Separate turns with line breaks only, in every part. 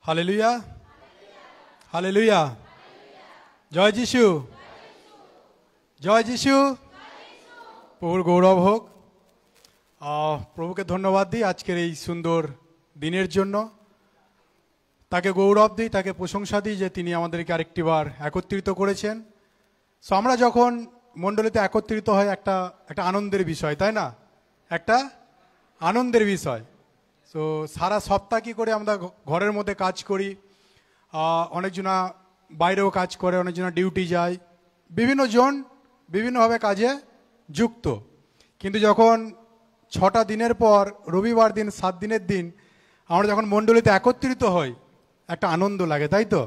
Hallelujah, hallelujah. জয় যিশু, জয় যিশু। প্রভুর গৌরব হোক। প্রভুকে ধন্যবাদ দিই আজকের এই সুন্দর দিনের জন্য। তাকে গৌরব দিই, তাকে প্রশংসা দিই যে তিনি আমাদেরকে আরেকটিবার একত্রিত করেছেন। সো আমরা যখন মণ্ডলীতে একত্রিত হয় একটা আনন্দের বিষয়, তাই না? একটা আনন্দের বিষয়। সো সারা সপ্তাহ কী করে আমরা ঘরের মধ্যে কাজ করি, অনেকজনা বাইরেও কাজ করে, অনেকজনা ডিউটি যায়, বিভিন্ন জন বিভিন্নভাবে কাজে যুক্ত। কিন্তু যখন 6টা দিনের পর রবিবার দিন, 7 দিনের দিন আমরা যখন মণ্ডলীতে একত্রিত হই, একটা আনন্দ লাগে, তাই তো?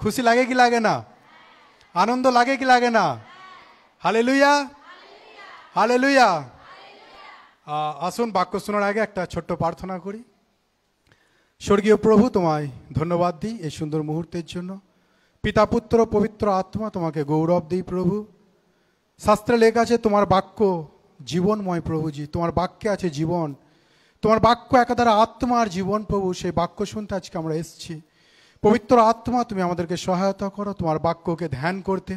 খুশি লাগে কি লাগে না? আনন্দ লাগে কি লাগে না? Hallelujah, hallelujah. আসুন বাক্য শোনার আগে একটা ছোট্ট প্রার্থনা করি। স্বর্গীয় প্রভু, তোমায় ধন্যবাদ দিই এই সুন্দর মুহূর্তের জন্য। পিতা, পুত্র, পবিত্র আত্মা, তোমাকে গৌরব দিই প্রভু। শাস্ত্রে লেখা আছে তোমার বাক্য জীবনময় প্রভুজি, তোমার বাক্যে আছে জীবন। তোমার বাক্য একাধারে আত্মার জীবন প্রভু। সেই বাক্য শুনতে আজকে আমরা এসেছি। পবিত্র আত্মা, তুমি আমাদেরকে সহায়তা করো তোমার বাক্যকে ধ্যান করতে,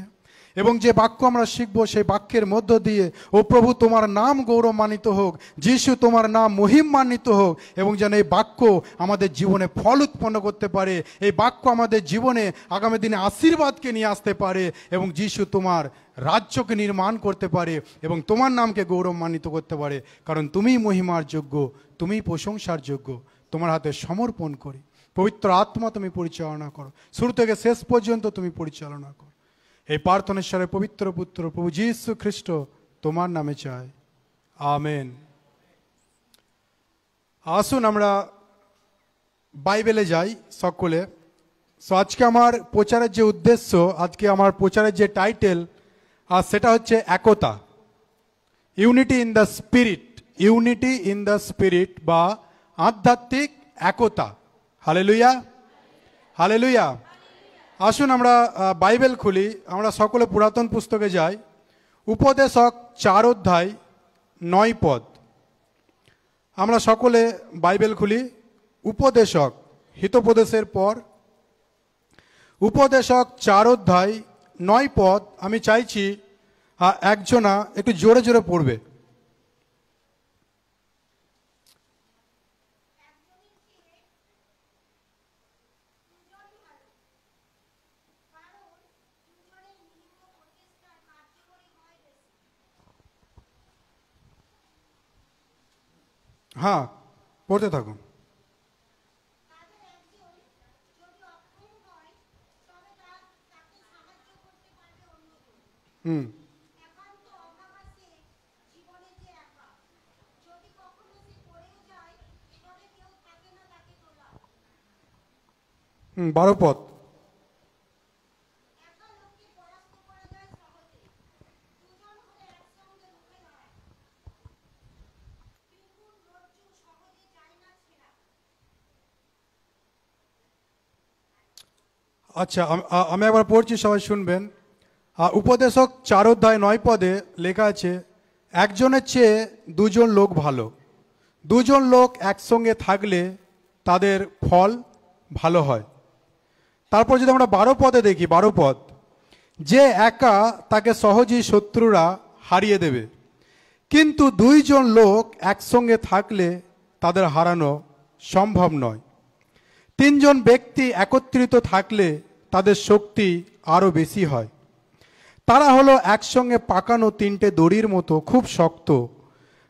এবং যে বাক্য আমরা শিখবো সেই বাক্যের মধ্য দিয়ে ও প্রভু তোমার নাম গৌরবান্বিত হোক, যিশু তোমার নাম মহিমান্বিত হোক, এবং যেন এই বাক্য আমাদের জীবনে ফল উৎপন্ন করতে পারে, এই বাক্য আমাদের জীবনে আগামী দিনে আশীর্বাদকে নিয়ে আসতে পারে, এবং যিশু তোমার রাজ্যকে নির্মাণ করতে পারে এবং তোমার নামকে গৌরবান্বিত করতে পারে। কারণ তুমিই মহিমার যোগ্য, তুমিই প্রশংসার যোগ্য। তোমার হাতে সমর্পণ করি। পবিত্র আত্মা তুমি পরিচালনা করো, শুরু থেকে শেষ পর্যন্ত তুমি পরিচালনা করো। এই প্রার্থনেশ্বরের পবিত্র পুত্র প্রভু যীশু খ্রিস্ট তোমার নামে চাই, আমেন। আসুন আমরা বাইবেলে যাই সকলে। সো আজকে আমার প্রচারের যে উদ্দেশ্য, আজকে আমার প্রচারের যে টাইটেল, আর সেটা হচ্ছে একতা, unity in the spirit. Unity in the spirit বা আধ্যাত্মিক একতা। Hallelujah, hallelujah. আসুন আমরা বাইবেল খুলি, আমরা সকলে পুরাতন পুস্তকে যাই। উপদেশক 4 অধ্যায় 9 পদ। আমরা সকলে বাইবেল খুলি। উপদেশক, হিতোপদেশের পর উপদেশক 4 অধ্যায় 9 পদ। আমি চাইছি একজনা একটু জোরে জোরে পড়বে। হ্যাঁ, পড়তে থাকুন। হুম, 12 পদ। আচ্ছা, আমি একবার পড়ছি, সবাই শুনবেন। উপদেশক 4 অধ্যায় 9 পদে লেখা আছে, একজনের চেয়ে দুজন লোক ভালো। দুজন লোক একসঙ্গে থাকলে তাদের ফল ভালো হয়। তারপর যদি আমরা 12 পদে দেখি, 12 পদ, যে একা তাকে সহজেই শত্রুরা হারিয়ে দেবে, কিন্তু 2 জন লোক একসঙ্গে থাকলে তাদের হারানো সম্ভব নয়। 3 জন ব্যক্তি একত্রিত থাকলে তাদের শক্তি আরও বেশি হয়। তারা হলো একসঙ্গে পাকানো 3টে দড়ির মতো, খুব শক্ত,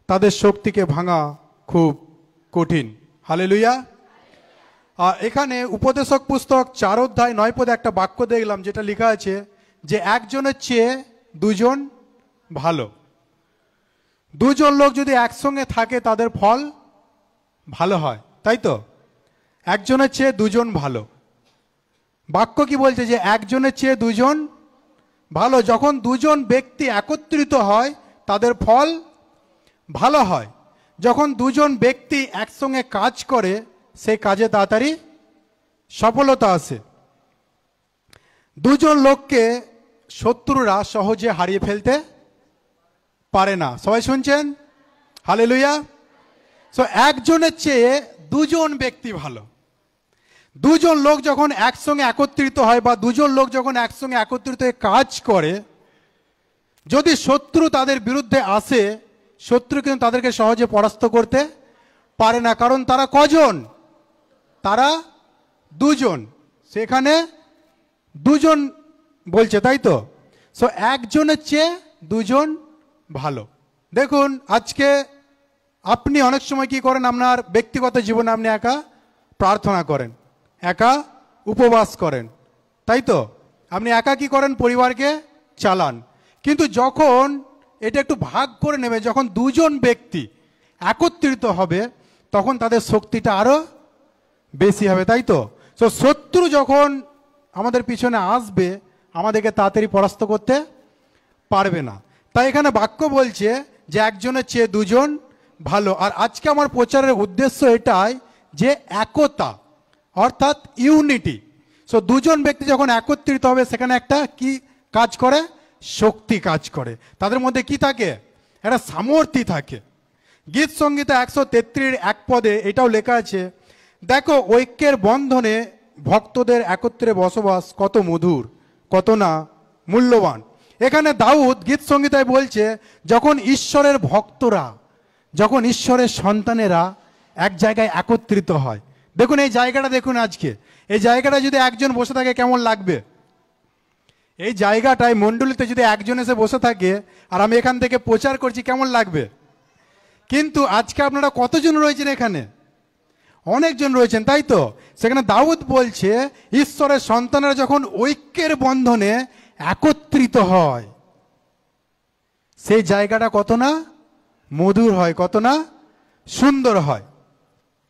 তাদের শক্তিকে ভাঙা খুব কঠিন। হালেলুয়া। এখানে উপদেশক পুস্তক 4 অধ্যায় 9 পদে একটা বাক্য দেখলাম, যেটা লেখা আছে যে একজনের চেয়ে 2 জন ভালো। 2 জন লোক যদি একসঙ্গে থাকে তাদের ফল ভালো হয়, তাই তো? একজনের চেয়ে 2 জন ভালো। বাক্য কি বলছে? যে একজনের চেয়ে 2 জন ভালো। যখন 2 জন ব্যক্তি একত্রিত হয় তাদের ফল ভালো হয়। যখন 2 জন ব্যক্তি একসঙ্গে কাজ করে সেই কাজে তাড়াতাড়ি সফলতা আসে। 2 জন লোককে শত্রুরা সহজে হারিয়ে ফেলতে পারে না। সবাই শুনছেন? হালেলুয়া। সো একজনের চেয়ে 2 জন ব্যক্তি ভালো। দুজন লোক যখন একসঙ্গে একত্রিত হয় বা দুজন লোক যখন একসঙ্গে একত্রিত হয়ে কাজ করে, যদি শত্রু তাদের বিরুদ্ধে আসে, শত্রু কিন্তু তাদেরকে সহজে পরাস্ত করতে পারে না। কারণ তারা কজন? তারা দুজন। সেখানে দুজন বলছে, তাই তো? সো একজনের চেয়ে দুজন ভালো। দেখুন, আজকে আপনি অনেক সময় কি করেন, আপনার ব্যক্তিগত জীবনে আপনি একা প্রার্থনা করেন, একা উপবাস করেন, তাই তো? আপনি একা কি করেন, পরিবারকে চালান। কিন্তু যখন এটা একটু ভাগ করে নেবে, যখন দুজন ব্যক্তি একত্রিত হবে, তখন তাদের শক্তিটা আরো বেশি হবে, তাই তো? তো শত্রু যখন আমাদের পিছনে আসবে, আমাদেরকে তাড়াতাড়ি পরাস্ত করতে পারবে না। তাই এখানে বাক্য বলছে যে একজনের চেয়ে দুজন ভালো। আর আজকে আমার প্রচারের উদ্দেশ্য এটাই যে একতা, অর্থাৎ ইউনিটি। সো দুজন ব্যক্তি যখন একত্রিত হবে, সেখানে একটা কি কাজ করে? শক্তি কাজ করে। তাদের মধ্যে কি থাকে? একটা সামর্থ্য থাকে। গীত সংগীতে 133 পদে এটাও লেখা আছে, দেখো ঐক্যের বন্ধনে ভক্তদের একত্রে বসবাস কত মধুর, কত না মূল্যবান। এখানে দাউদ গীত সংগীতায় বলছে, যখন ঈশ্বরের ভক্তরা, যখন ঈশ্বরের সন্তানেরা এক জায়গায় একত্রিত হয়। দেখুন এই জায়গাটা, দেখুন আজকে এই জায়গাটা যদি একজন বসে থাকে কেমন লাগবে? এই জায়গাটায় মণ্ডলীতে যদি একজন এসে বসে থাকে আর আমি এখান থেকে প্রচার করছি, কেমন লাগবে? কিন্তু আজকে আপনারা কতজন রয়েছেন এখানে? অনেকজন রয়েছেন, তাই তো? সেখানে দাউদ বলছে, ঈশ্বরের সন্তানেরা যখন ঐক্যের বন্ধনে একত্রিত হয়, সেই জায়গাটা কত না মধুর হয়, কত না সুন্দর হয়।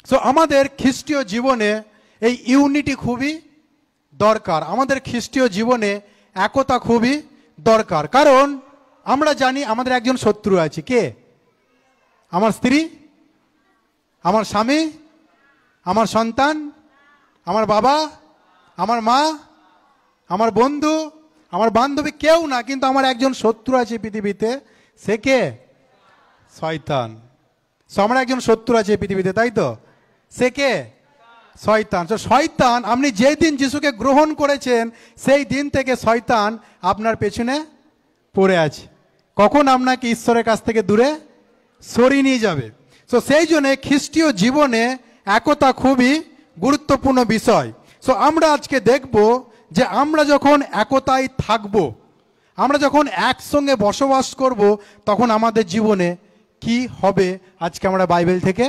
সো আমাদের খ্রিস্টীয় জীবনে এই ইউনিটি খুবই দরকার। আমাদের খ্রিস্টীয় জীবনে একতা খুবই দরকার। কারণ আমরা জানি আমাদের একজন শত্রু আছে। কে? আমার স্ত্রী, আমার স্বামী, আমার সন্তান, আমার বাবা, আমার মা, আমার বন্ধু, আমার বান্ধবী, কেউ না, কিন্তু আমার একজন শত্রু আছে পৃথিবীতে। সে কে? শয়তান। সো আমার একজন শত্রু আছে পৃথিবীতে, তাই তো? সে কে? শয়তান। তো শয়তান, আপনি যেই দিন যিশুকে গ্রহণ করেছেন সেই দিন থেকে শয়তান আপনার পেছনে পড়ে আছে, কখন আপনাকে ঈশ্বরের কাছ থেকে দূরে সরিয়ে নিয়ে যাবে। সো সেই জন্য খ্রিস্টীয় জীবনে একতা খুবই গুরুত্বপূর্ণ বিষয়। সো আমরা আজকে দেখব যে আমরা যখন একতায় থাকব, আমরা যখন একসঙ্গে বসবাস করব, তখন আমাদের জীবনে কি হবে আজকে আমরা বাইবেল থেকে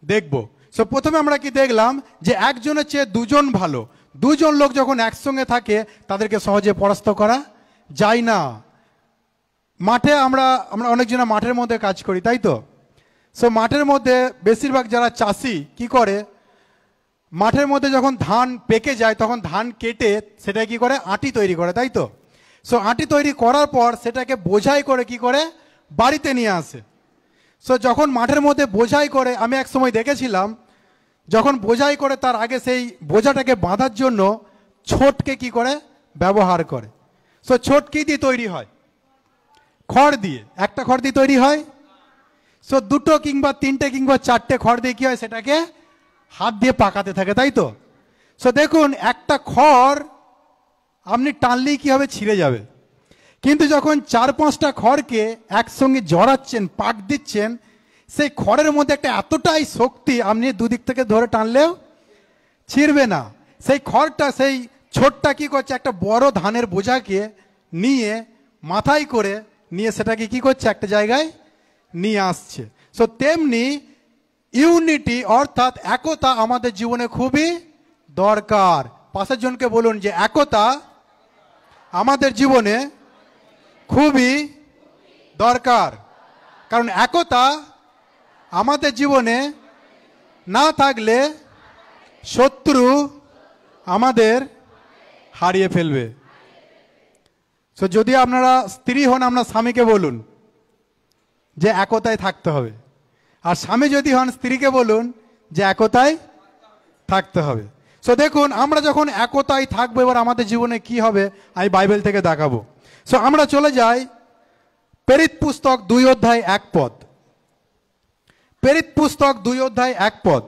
দেখব। সো প্রথমে আমরা কি দেখলাম, যে একজনের চেয়ে দুজন ভালো। দুজন লোক যখন একসঙ্গে থাকে, তাদেরকে সহজে পরাস্ত করা যায় না। মাঠে আমরা অনেকজনা মাঠের মধ্যে কাজ করি, তাই তো? সো মাঠের মধ্যে বেশিরভাগ যারা চাষি কি করে, মাঠের মধ্যে যখন ধান পেকে যায়, তখন ধান কেটে সেটা কি করে? আটি তৈরি করে, তাই তো? সো আটি তৈরি করার পর সেটাকে বোঝাই করে কি করে? বাড়িতে নিয়ে আসে। সো যখন মাঠের মধ্যে বোঝাই করে, আমি এক সময় দেখেছিলাম, যখন বোঝাই করে তার আগে সেই বোঝাটাকে বাঁধার জন্য ছোটকে কি করে? ব্যবহার করে। সো ছোট কি দিয়ে তৈরি হয়? খড় দিয়ে। একটা খড় দিয়ে তৈরি হয়। সো দুটো কিংবা তিনটে কিংবা চারটে খড় দিয়ে কি হয়? সেটাকে হাত দিয়ে পাকাতে থাকে, তাই তো? সো দেখুন, একটা খড় আপনি টানলেই কি হবে? ছিঁড়ে যাবে। কিন্তু যখন 4-5টা খড়কে একসঙ্গে জড়াচ্ছেন, পাক দিচ্ছেন, সেই খড়ের মধ্যে একটা এতটাই শক্তি, আপনি দুদিক থেকে ধরে টানলেও ছিঁড়বে না। সেই খড়টা, সেই ছোটটা কি করছে? একটা বড় ধানের বোঝাকে নিয়ে মাথায় করে নিয়ে সেটাকে কি করছে? একটা জায়গায় নিয়ে আসছে। সো তেমনি ইউনিটি অর্থাৎ একতা আমাদের জীবনে খুবই দরকার। পাশের জনকে বলুন যে একতা আমাদের জীবনে খুবই দরকার। কারণ একতা আমাদের জীবনে না থাকলে শত্রু আমাদের হারিয়ে ফেলবে। সো যদি আপনারা স্ত্রী হন, আপনার স্বামীকে বলুন যে একতায় থাকতে হবে। আর স্বামী যদি হন, স্ত্রীকে বলুন যে একতায় থাকতে হবে। সো দেখুন, আমরা যখন একতায় থাকবো, এবার আমাদের জীবনে কি হবে আমি বাইবেল থেকে দেখাবো। সো আমরা চলে যাই প্রেরিত পুস্তক 2:1 প্রেরিত পুস্তক 2:1।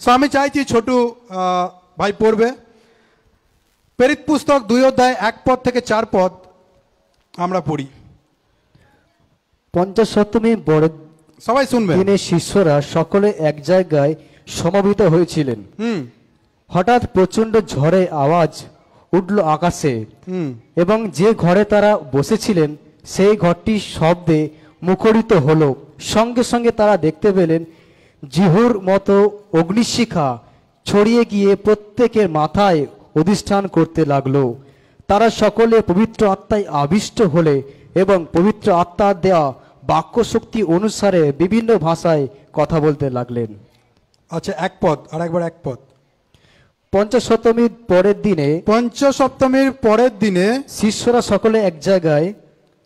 সো আমি চাইছি ছোট ভাই পড়বে। প্রেরিত পুস্তক 2 অধ্যায় 1 পদ থেকে 4 পদ আমরা পড়ি।
পঞ্চসপ্তমী বড়
সবাই শুনবে।
দিনে শিষ্যরা সকলে এক জায়গায় সমবেত হয়েছিলেন। হঠাৎ প্রচন্ড ঝড়ে আওয়াজ উঠল আকাশে, এবং যে ঘরে তারা বসেছিলেন সেই ঘরটি শব্দে মুখরিত হলো। সঙ্গে সঙ্গে তারা দেখতে পেলেন জিহুর মতো অগ্নিশিখা ছড়িয়ে গিয়ে প্রত্যেকের মাথায় অধিষ্ঠান করতে লাগলো। তারা সকলে পবিত্র আত্মায় আবিষ্ট হলে এবং পবিত্র আত্মার দেওয়া বাক্য শক্তি অনুসারে বিভিন্ন ভাষায় কথা বলতে লাগলেন।
আচ্ছা, 1 পদ আর একবার 1 পদ।
পঞ্চসপ্তমীর পরের দিনে শিষ্যরা সকলে এক জায়গায়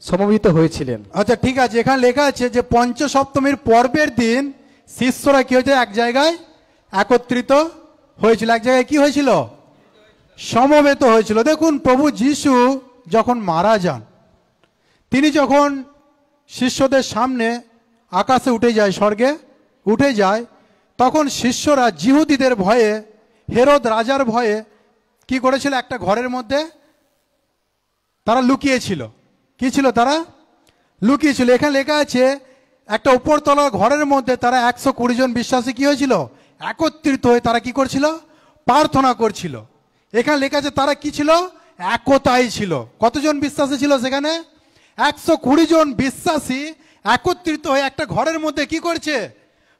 সমবেত হয়েছিলেন।
আচ্ছা ঠিক আছে, এখানে লেখা আছে যে পঞ্চসপ্তমীর পর্বের দিন শিষ্যরা কি হয়েছে, এক জায়গায় একত্রিত হয়েছিল। এক জায়গায় কি হয়েছিল, সমবেত হয়েছিল। দেখুন, প্রভু যিশু যখন মারা যান, তিনি যখন শিষ্যদের সামনে আকাশে উঠে যায়, স্বর্গে উঠে যায়, তখন শিষ্যরা জিহুদীদের ভয়ে, হেরোদ রাজার ভয়ে কি করেছিল, একটা ঘরের মধ্যে তারা লুকিয়েছিল। কি ছিল, তারা লুকিয়েছিল। এখানে লেখা আছে একটা উপরতলার ঘরের মধ্যে তারা 120 জন বিশ্বাসী কি হয়েছিল, একত্রিত হয়ে তারা কি করছিল, প্রার্থনা করছিল। এখানে লেখা আছে তারা কি ছিল, একতাই ছিল। কতজন বিশ্বাসী ছিল সেখানে, 120 জন বিশ্বাসী একত্রিত হয়ে একটা ঘরের মধ্যে কি করছে,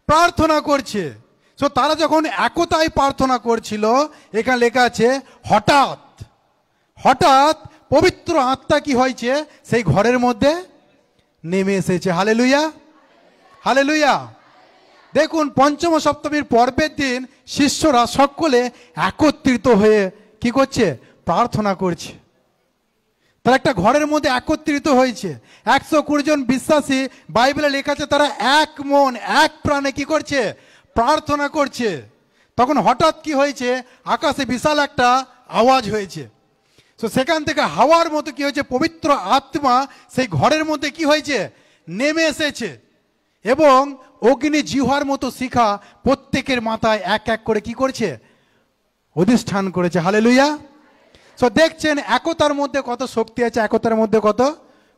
প্রার্থনা করছে। তো তারা যখন একতাই প্রার্থনা করছিল, এখানে লেখা আছে হঠাৎ হঠাৎ পবিত্র আত্মা কি হয়েছে, সেই ঘরের মধ্যে নেমে এসেছে। Hallelujah, hallelujah. দেখুন, পঞ্চম সপ্তমীর পর্বের দিন শিষ্যরা সকলে একত্রিত হয়ে কি করছে, প্রার্থনা করছে। তারা একটা ঘরের মধ্যে একত্রিত হয়েছে। 120 জন বিশ্বাসী, বাইবেলে লেখা আছে তারা এক মন এক প্রাণে কি করছে, প্রার্থনা করছে। তখন হঠাৎ কি হয়েছে, আকাশে বিশাল একটা আওয়াজ হয়েছে। তো সেখান থেকে হাওয়ার মতো কি হয়েছে, পবিত্র আত্মা সেই ঘরের মধ্যে কি হয়েছে, নেমে এসেছে, এবং অগ্নি জিহ্বার মতো শিখা প্রত্যেকের মাথায় এক এক করে কি করছে, অধিষ্ঠান করেছে। হালেলুয়া। সো দেখছেন একতার মধ্যে কত শক্তি আছে, একতার মধ্যে কত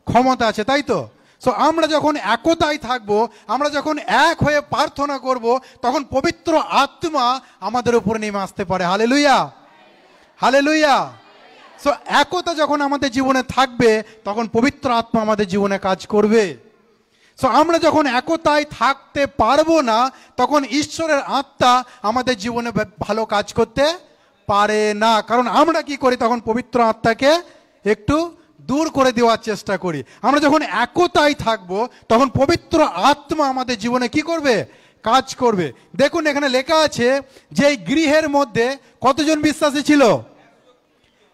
ক্ষমতা আছে, তাই তো? সো আমরা যখন একতায় থাকবো, আমরা যখন এক হয়ে প্রার্থনা করব, তখন পবিত্র আত্মা আমাদের উপরে নেমে আসতে পারে। Hallelujah, hallelujah. সো একতা যখন আমাদের জীবনে থাকবে, তখন পবিত্র আত্মা আমাদের জীবনে কাজ করবে। সো আমরা যখন একতায় থাকতে পারবো না, তখন ঈশ্বরের আত্মা আমাদের জীবনে ভালো কাজ করতে পারে না। কারণ আমরা কি করি, তখন পবিত্র আত্মাকে একটু দূর করে দেওয়ার চেষ্টা করি। আমরা যখন একতায় থাকবো, তখন পবিত্র আত্মা আমাদের জীবনে কি করবে, কাজ করবে। দেখুন, এখানে লেখা আছে যে এই গৃহের মধ্যে কতজন বিশ্বাসী ছিল,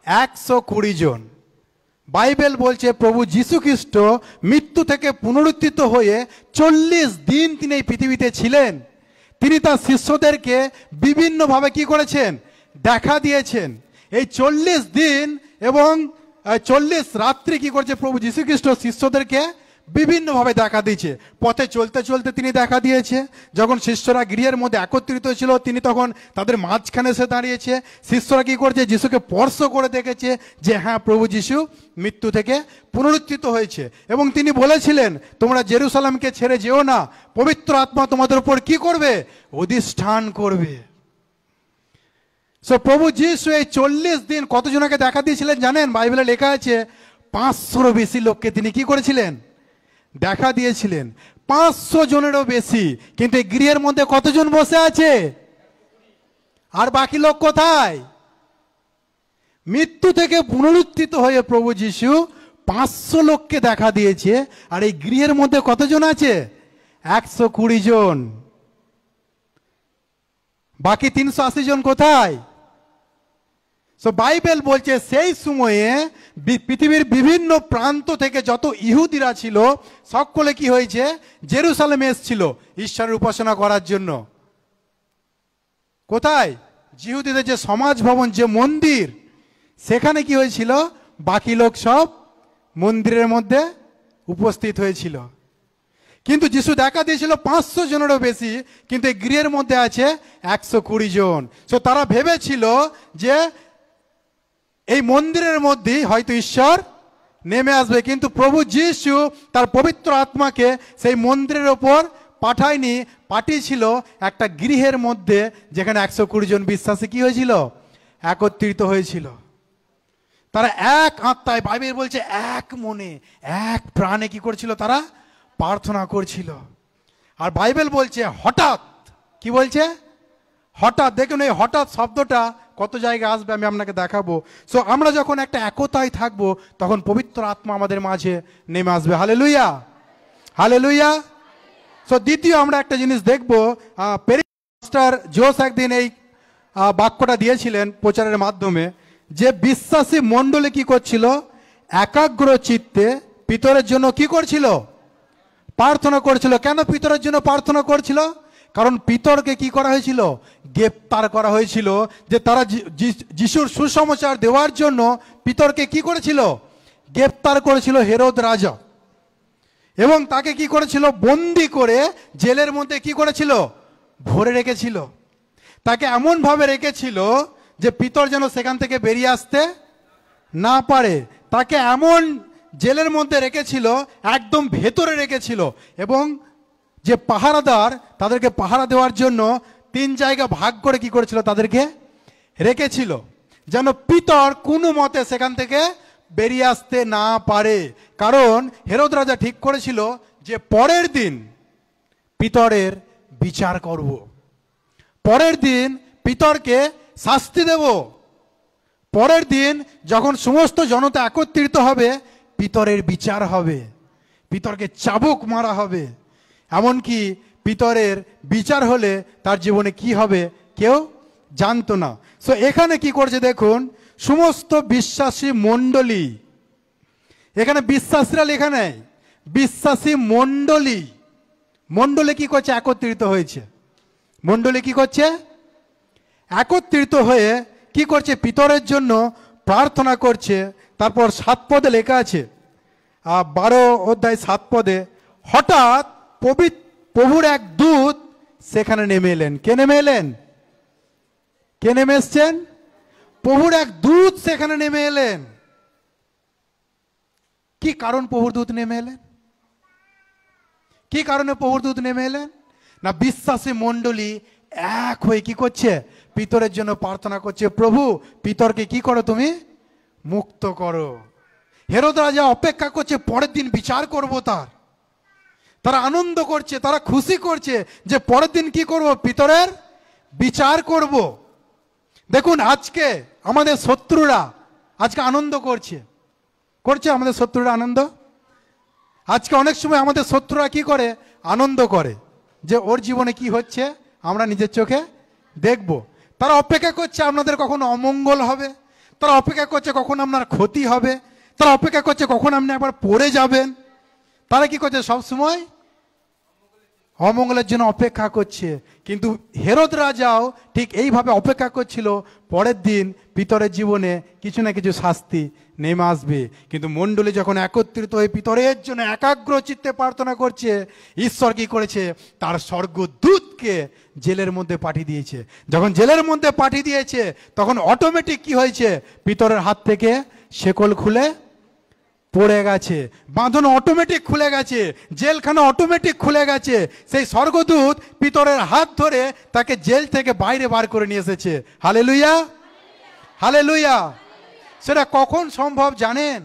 120 জন। বাইবেল বলছে প্রভু যীশু খ্রিস্ট মৃত্যু থেকে পুনরুত্থিত হয়ে 40 দিন তিনি এই পৃথিবীতে ছিলেন। তিনি তার শিষ্যদেরকে বিভিন্নভাবে কি করেছেন, দেখা দিয়েছেন। এই 40 দিন এবং 40 রাত্রি কি করছে, প্রভু যীশু খ্রিস্ট শিষ্যদেরকে বিভিন্নভাবে দেখা দিয়েছে। পথে চলতে চলতে তিনি দেখা দিয়েছে। যখন শিষ্যরা গৃহের মধ্যে একত্রিত ছিল, তিনি তখন তাদের মাঝখানে এসে দাঁড়িয়েছে। শিষ্যরা কি করছে, যিশুকে স্পর্শ করে দেখেছে যে হ্যাঁ, প্রভু যীশু মৃত্যু থেকে পুনরুত্থিত হয়েছে। এবং তিনি বলেছিলেন, তোমরা জেরুসালেমকে ছেড়ে যেও না, পবিত্র আত্মা তোমাদের উপর কি করবে, অধিষ্ঠান করবে। সো প্রভু যীশু এই 40 দিন কতজনকে দেখা দিয়েছিলেন জানেন? বাইবেলে লেখা আছে 500-ও বেশি লোককে তিনি কি করেছিলেন, দেখা দিয়েছিলেন। 500 জনেরও বেশি। কিন্তু এই গৃহের মধ্যে কতজন বসে আছে, আর বাকি লোক কোথায়? মৃত্যু থেকে পুনরুত্থিত হয়ে প্রভু যীশু 500 লোককে দেখা দিয়েছে, আর এই গৃহের মধ্যে কতজন আছে, 120 জন। বাকি 380 জন কোথায়? সো বাইবেল বলছে সেই সময়ে পৃথিবীর বিভিন্ন প্রান্ত থেকে যত ইহুদিরা ছিল, সকলে কি হয়েছে, জেরুসালেমে এসেছিল ঈশ্বরের উপাসনা করার জন্য। কোথায়? ইহুদিদের যে সমাজ ভবন, যে মন্দির, সেখানে কি হয়েছিল, বাকি লোক সব মন্দিরের মধ্যে উপস্থিত হয়েছিল। কিন্তু যিশু দেখা দিয়েছিল 500 জনেরও বেশি, কিন্তু এই গৃহের মধ্যে আছে 120 জন। তো তারা ভেবেছিল যে এই মন্দিরের মধ্যেই হয়তো ঈশ্বর নেমে আসবে, কিন্তু প্রভু যিশু তার পবিত্র আত্মাকে সেই মন্দিরের ওপর পাঠায়নি, পাঠিয়েছিল একটা গৃহের মধ্যে, যেখানে 120 জন বিশ্বাসী কি হয়েছিল? একত্রিত হয়েছিল। তারা এক আত্মায়, বাইবেল বলছে এক মনে এক প্রাণে কি করছিল? তারা প্রার্থনা করছিল। আর বাইবেল বলছে হঠাৎ, কি বলছে? হঠাৎ। দেখুন এই হঠাৎ শব্দটা কত জায়গায় আসবে আমি আপনাকে দেখাবো। সো আমরা যখন একটা একতায় থাকবো, তখন পবিত্র আত্মা আমাদের মাঝে নেমে আসবে। Hallelujah, hallelujah. সো দ্বিতীয় আমরা একটা জিনিস দেখবো, পেরিস্টার জোস একদিন এই বাক্যটা দিয়েছিলেন প্রচারের মাধ্যমে, যে বিশ্বাসী মণ্ডলী কি করছিল? একাগ্র চিত্তে পিতরের জন্য কি করছিল? প্রার্থনা করছিল। কেন পিতরের জন্য প্রার্থনা করছিল? কারণ পিতরকে কি করা হয়েছিল? গ্রেপ্তার করা হয়েছিল। যে তারা যিশুর সুসমাচার দেওয়ার জন্য পিতরকে কি করেছিল? গ্রেপ্তার করেছিল হেরোদ রাজা, এবং তাকে কি করেছিল? বন্দি করে জেলের মধ্যে কি করেছিল? ভরে রেখেছিল। তাকে এমনভাবে রেখেছিল যে পিতর যেন সেখান থেকে বেরিয়ে আসতে না পারে। তাকে এমন জেলের মধ্যে রেখেছিল, একদম ভেতরে রেখেছিল, এবং যে পাহারাদার তাদেরকে পাহারা দেওয়ার জন্য 3 জায়গা ভাগ করে কি করেছিল? তাদেরকে রেখেছিল, যেন পিতর কোনো মতে সেখান থেকে বেরিয়ে আসতে না পারে। কারণ হেরোদ রাজা ঠিক করেছিল যে পরের দিন পিতরের বিচার করব, পরের দিন পিতরকে শাস্তি দেব, পরের দিন যখন সমস্ত জনতা একত্রিত হবে পিতরের বিচার হবে, পিতরকে চাবুক মারা হবে। এমনকি পিতরের বিচার হলে তার জীবনে কি হবে কেউ জানতো না। সো এখানে কি করছে দেখুন, সমস্ত বিশ্বাসী মণ্ডলী, এখানে বিশ্বাসীরা লেখা নেই, বিশ্বাসী মণ্ডলী, মণ্ডলী কি করছে? একত্রিত হয়েছে। মণ্ডলী কি করছে? একত্রিত হয়ে কি করছে? পিতরের জন্য প্রার্থনা করছে। তারপর 7 পদে লেখা আছে, 12 অধ্যায় 7 পদে, হঠাৎ প্রভুর এক দূত সেখানে নেমে এলেন। কে নেমে এলেন? কে নেমে এসছেন? প্রভুর এক দূত সেখানে নেমে এলেন। কি কারণ প্রভুর দূত নেমে এলেন? কি কারণে প্রভুর দূত নেমে এলেন? না, বিশ্বাসী মণ্ডলী এক হয়ে কি করছে? পিতরের জন্য প্রার্থনা করছে, প্রভু পিতরকে কি করো? তুমি মুক্ত করো। হেরোদ রাজা অপেক্ষা করছে, পরের দিন বিচার করব তার। তারা আনন্দ করছে, তারা খুশি করছে যে পরের দিন কি করব? পিতরের বিচার করব। দেখুন আজকে আমাদের শত্রুরা আজকে আনন্দ করছে, আমাদের শত্রুরা আনন্দ। আজকে অনেক সময় আমাদের শত্রুরা কি করে? আনন্দ করে যে ওর জীবনে কি হচ্ছে আমরা নিজের চোখে দেখব। তারা অপেক্ষা করছে আপনাদের কখন অমঙ্গল হবে, তারা অপেক্ষা করছে কখন আপনার ক্ষতি হবে, তারা অপেক্ষা করছে কখন আপনি একবার পড়ে যাবেন। তারা কি করছে? সবসময় অমঙ্গলের জন্য অপেক্ষা করছে। কিন্তু হেরোদ রাজাও ঠিক এইভাবে অপেক্ষা করছিল, পরের দিন পিতরের জীবনে কিছু না কিছু শাস্তি নেমে আসবে। কিন্তু মণ্ডলী যখন একত্রিত হয়ে পিতরের জন্য একাগ্র চিত্তে প্রার্থনা করছে, ঈশ্বর কি করেছে? তার স্বর্গদূতকে জেলের মধ্যে পাঠিয়ে দিয়েছে। যখন জেলের মধ্যে পাঠিয়ে দিয়েছে, তখন অটোমেটিক কি হয়েছে? পিতরের হাত থেকে শেকল খুলে পড়ে গেছে, বাঁধন অটোমেটিক খুলে গেছে, জেলখানা অটোমেটিক খুলে গেছে। সেই স্বর্গদূত পিতরের হাত ধরে তাকে জেল থেকে বাইরে বার করে নিয়ে এসেছে। Hallelujah, hallelujah. সেটা কখন সম্ভব জানেন?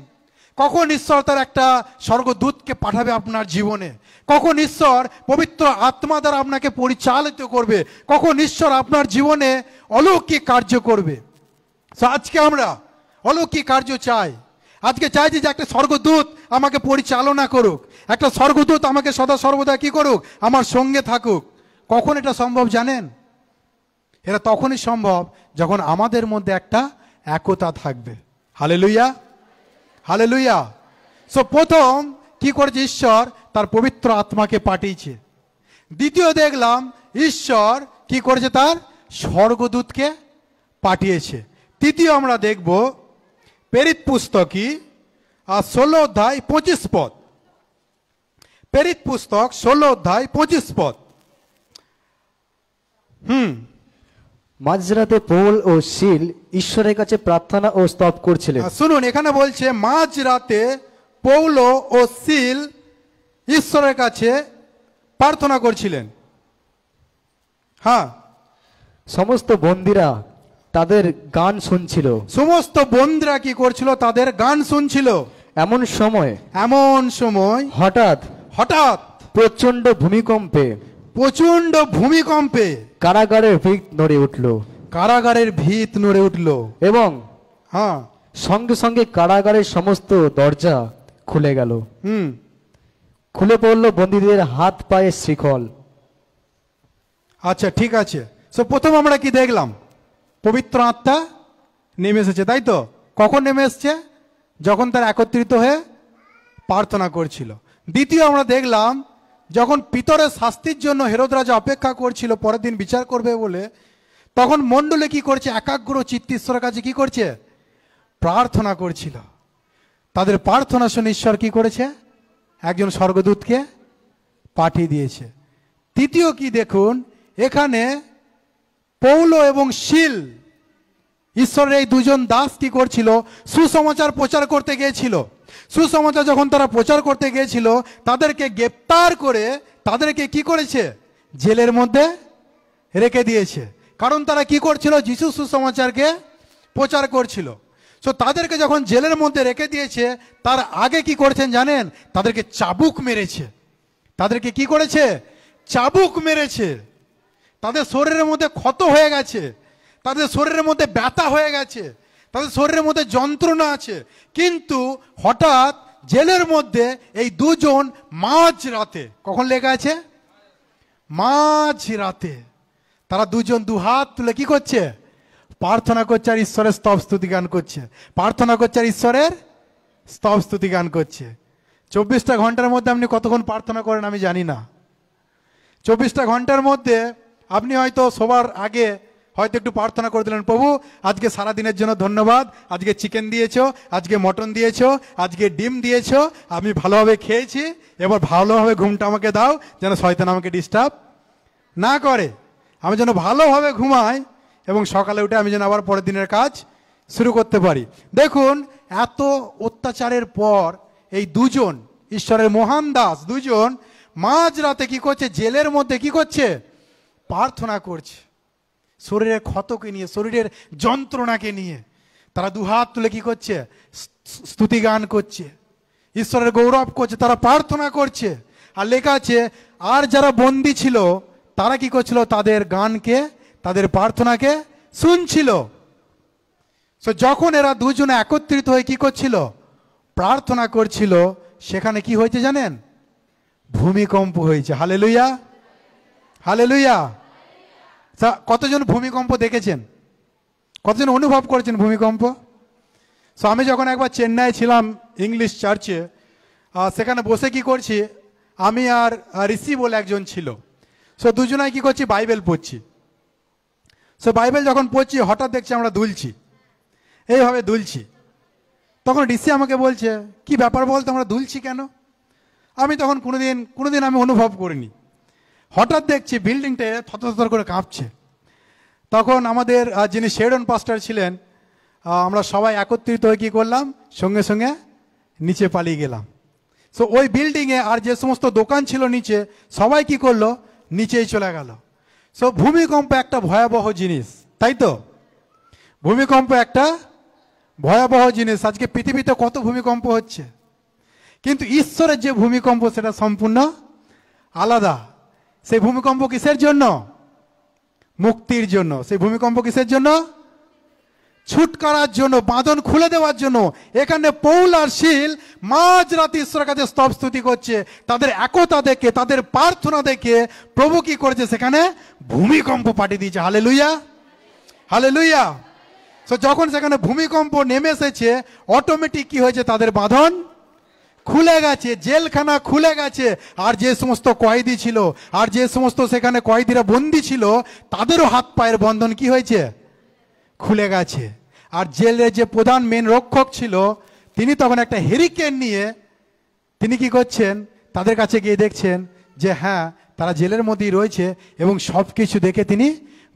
কখন ঈশ্বর তার একটা স্বর্গদূতকে পাঠাবে আপনার জীবনে, কখন ঈশ্বর পবিত্র আত্মা দ্বারা আপনাকে পরিচালিত করবে, কখন ঈশ্বর আপনার জীবনে অলৌকিক কার্য করবে। আজকে আমরা অলৌকিক কার্য চাই। আজকে চাইছি যে একটা স্বর্গদূত আমাকে পরিচালনা করুক, একটা স্বর্গদূত আমাকে সদা সর্বদা কি করুক? আমার সঙ্গে থাকুক। কখন এটা সম্ভব জানেন? এটা তখনই সম্ভব যখন আমাদের মধ্যে একটা একতা থাকবে। Hallelujah, hallelujah. সো প্রথম কি করেছে? ঈশ্বর তার পবিত্র আত্মাকে পাঠিয়েছে। দ্বিতীয় দেখলাম ঈশ্বর কি করেছে? তার স্বর্গদূতকে পাঠিয়েছে। তৃতীয় আমরা দেখব প্রেরিত পুস্তকই 16 অধ্যায় 25 পদ। প্রেরিত পুস্তক 16 অধ্যায় 25 পদ।
মাঝরাতে পৌল ও শিল ঈশ্বরের কাছে প্রার্থনা ও স্তব করছিলেন।
শুনুন, এখানে বলছে মাঝ রাতে পৌল ও শিল ঈশ্বরের কাছে প্রার্থনা করছিলেন। হ্যাঁ,
সমস্ত বন্দীরা তাদের গান শুনছিল।
সমস্ত বন্ধুরা কি করছিল? তাদের গান শুনছিল।
এমন সময়
হঠাৎ
প্রচন্ড ভূমিকম্পে কারাগারের ভিত নড়ে উঠল এবং
হ্যাঁ,
সঙ্গে সঙ্গে কারাগারের সমস্ত দরজা খুলে গেল। খুলে পড়ল বন্দীদের হাত পায়ে শিকল।
আচ্ছা, ঠিক আছে। প্রথম আমরা কি দেখলাম? পবিত্র আত্মা নেমে এসেছে, তাই তো? কখন নেমে এসছে? যখন তারা একত্রিত হয়ে প্রার্থনা করছিল। দ্বিতীয় আমরা দেখলাম যখন পিতরের শাস্তির জন্য হেরোদ রাজা অপেক্ষা করছিল পরের দিন বিচার করবে বলে, তখন মণ্ডলে কি করছে? একাগ্র চিত্তে ঈশ্বরের কাছে কি করছে? প্রার্থনা করছিল। তাদের প্রার্থনা শুনে ঈশ্বর কি করেছে? একজন স্বর্গদূতকে পাঠিয়ে দিয়েছে। তৃতীয় কি দেখুন, এখানে পৌল এবং শিল ঈশ্বরের এই দুজন দাস কি করছিল? সুসমাচার প্রচার করতে গিয়েছিল। সুসমাচার যখন তারা প্রচার করতে গিয়েছিল, তাদেরকে গ্রেপ্তার করে তাদেরকে কি করেছে? জেলের মধ্যে রেখে দিয়েছে। কারণ তারা কি করছিল? যিশু সুসমাচারকে প্রচার করছিল। তাদেরকে যখন জেলের মধ্যে রেখে দিয়েছে, তার আগে কি করেছেন জানেন? তাদেরকে চাবুক মেরেছে। তাদেরকে কি করেছে? চাবুক মেরেছে। তাদের শরীরের মধ্যে ক্ষত হয়ে গেছে, তাদের শরীরের মধ্যে ব্যথা হয়ে গেছে, তাদের শরীরের মধ্যে যন্ত্রণা আছে। কিন্তু হঠাৎ জেলের মধ্যে এই দুজন মাঝ রাতে, কখন লেখা আছে? মাঝ রাতে তারা দুজন দুহাত তুলে কি করছে? প্রার্থনা করছে আর ঈশ্বরের স্তব স্তুতি গান করছে। প্রার্থনা করছে আর ঈশ্বরের স্তব স্তুতি গান করছে। 24টা ঘন্টার মধ্যে আপনি কতক্ষণ প্রার্থনা করেন আমি জানি না। 24টা ঘন্টার মধ্যে আপনি হয়তো সবার আগে হয়তো একটু প্রার্থনা করে দিলেন, প্রভু আজকে সারা দিনের জন্য ধন্যবাদ, আজকে চিকেন দিয়েছো, আজকে মটন দিয়েছো, আজকে ডিম দিয়েছো, আমি ভালোভাবে খেয়েছি, এবার ভালোভাবে ঘুমটা আমাকে দাও, যেন শয়তান আমাকে ডিস্টার্ব না করে, আমি যেন ভালোভাবে ঘুমাই এবং সকালে উঠে আমি যেন আবার পরের দিনের কাজ শুরু করতে পারি। দেখুন, এত অত্যাচারের পর এই দুজন ঈশ্বরের মহান দাস দুজন মাঝ রাতে কি করছে? জেলের মধ্যে কি করছে? প্রার্থনা করছে। শরীরের ক্ষতকে নিয়ে, শরীরের যন্ত্রণাকে নিয়ে তারা দুহাত তুলে কি করছে? স্তুতি গান করছে, ঈশ্বরের গৌরব করছে, তারা প্রার্থনা করছে। আর লেখা আছে, আর যারা বন্দী ছিল তারা কি করছিল? তাদের গানকে, তাদের প্রার্থনাকে শুনছিল। যখন এরা দুজনে একত্রিত হয়ে কি করছিল? প্রার্থনা করছিল, সেখানে কি হয়েছে জানেন? ভূমিকম্প হয়েছে। Hallelujah, hallelujah. কতজন ভূমিকম্প দেখেছেন? কতজন অনুভব করেছেন ভূমিকম্প? আমি যখন একবার চেন্নাই ছিলাম ইংলিশ চার্চে, সেখানে বসে কি করছি, আমি আর ঋষি বলে একজন ছিল। দুজনাই কি করছি? বাইবেল পড়ছি। বাইবেল যখন পড়ছি, হঠাৎ দেখছি আমরা দুলছি, এইভাবে দুলছি। তখন ঋষি আমাকে বলছে, কি ব্যাপার বলতো, আমরা দুলছি কেন? আমি তখন কোনোদিন আমি অনুভব করিনি। হঠাৎ দেখছি বিল্ডিংটা থরথর করে কাঁপছে। তখন আমাদের যিনি শেডন পাস্টার ছিলেন, আমরা সবাই একত্রিত হয়ে কী করলাম? সঙ্গে সঙ্গে নিচে পালিয়ে গেলাম। ওই বিল্ডিংয়ে আর যে সমস্ত দোকান ছিল নিচে, সবাই কি করলো? নিচেই চলে গেল। ভূমিকম্প একটা ভয়াবহ জিনিস, তাই তো? ভূমিকম্প একটা ভয়াবহ জিনিস। আজকে পৃথিবীতে কত ভূমিকম্প হচ্ছে, কিন্তু ঈশ্বরের যে ভূমিকম্প সেটা সম্পূর্ণ আলাদা। সেই ভূমিকম্প কিসের জন্য? মুক্তির জন্য। সেই ভূমিকম্প কিসের জন্য? ছুটকারার জন্য, বাঁধন খুলে দেওয়ার জন্য। এখানে পৌল আর শিল মাঝরাতে ঈশ্বরের কাছে স্তব স্তুতি করছে। তাদের একতা দেখে, তাদের প্রার্থনা দেখে প্রভু কি করেছে? সেখানে ভূমিকম্প পাঠিয়ে দিয়েছে। Hallelujah, hallelujah. যখন সেখানে ভূমিকম্প নেমে এসেছে, অটোমেটিক কি হয়েছে? তাদের বাঁধন খুলে গেছে, জেলখানা খুলে গেছে। আর যে সমস্ত কয়েদি ছিল, আর যে সমস্ত সেখানে কয়েদিরা বন্দী ছিল, তাদেরও হাত পায়ের বন্ধন কি হয়েছে? খুলে গেছে। আর জেলের যে প্রধান মেন রক্ষক ছিল, তিনি তখন একটা হেরিকেন নিয়ে তিনি কি করছেন? তাদের কাছে গিয়ে দেখছেন যে হ্যাঁ, তারা জেলের মধ্যেই রয়েছে এবং সব কিছু দেখে তিনি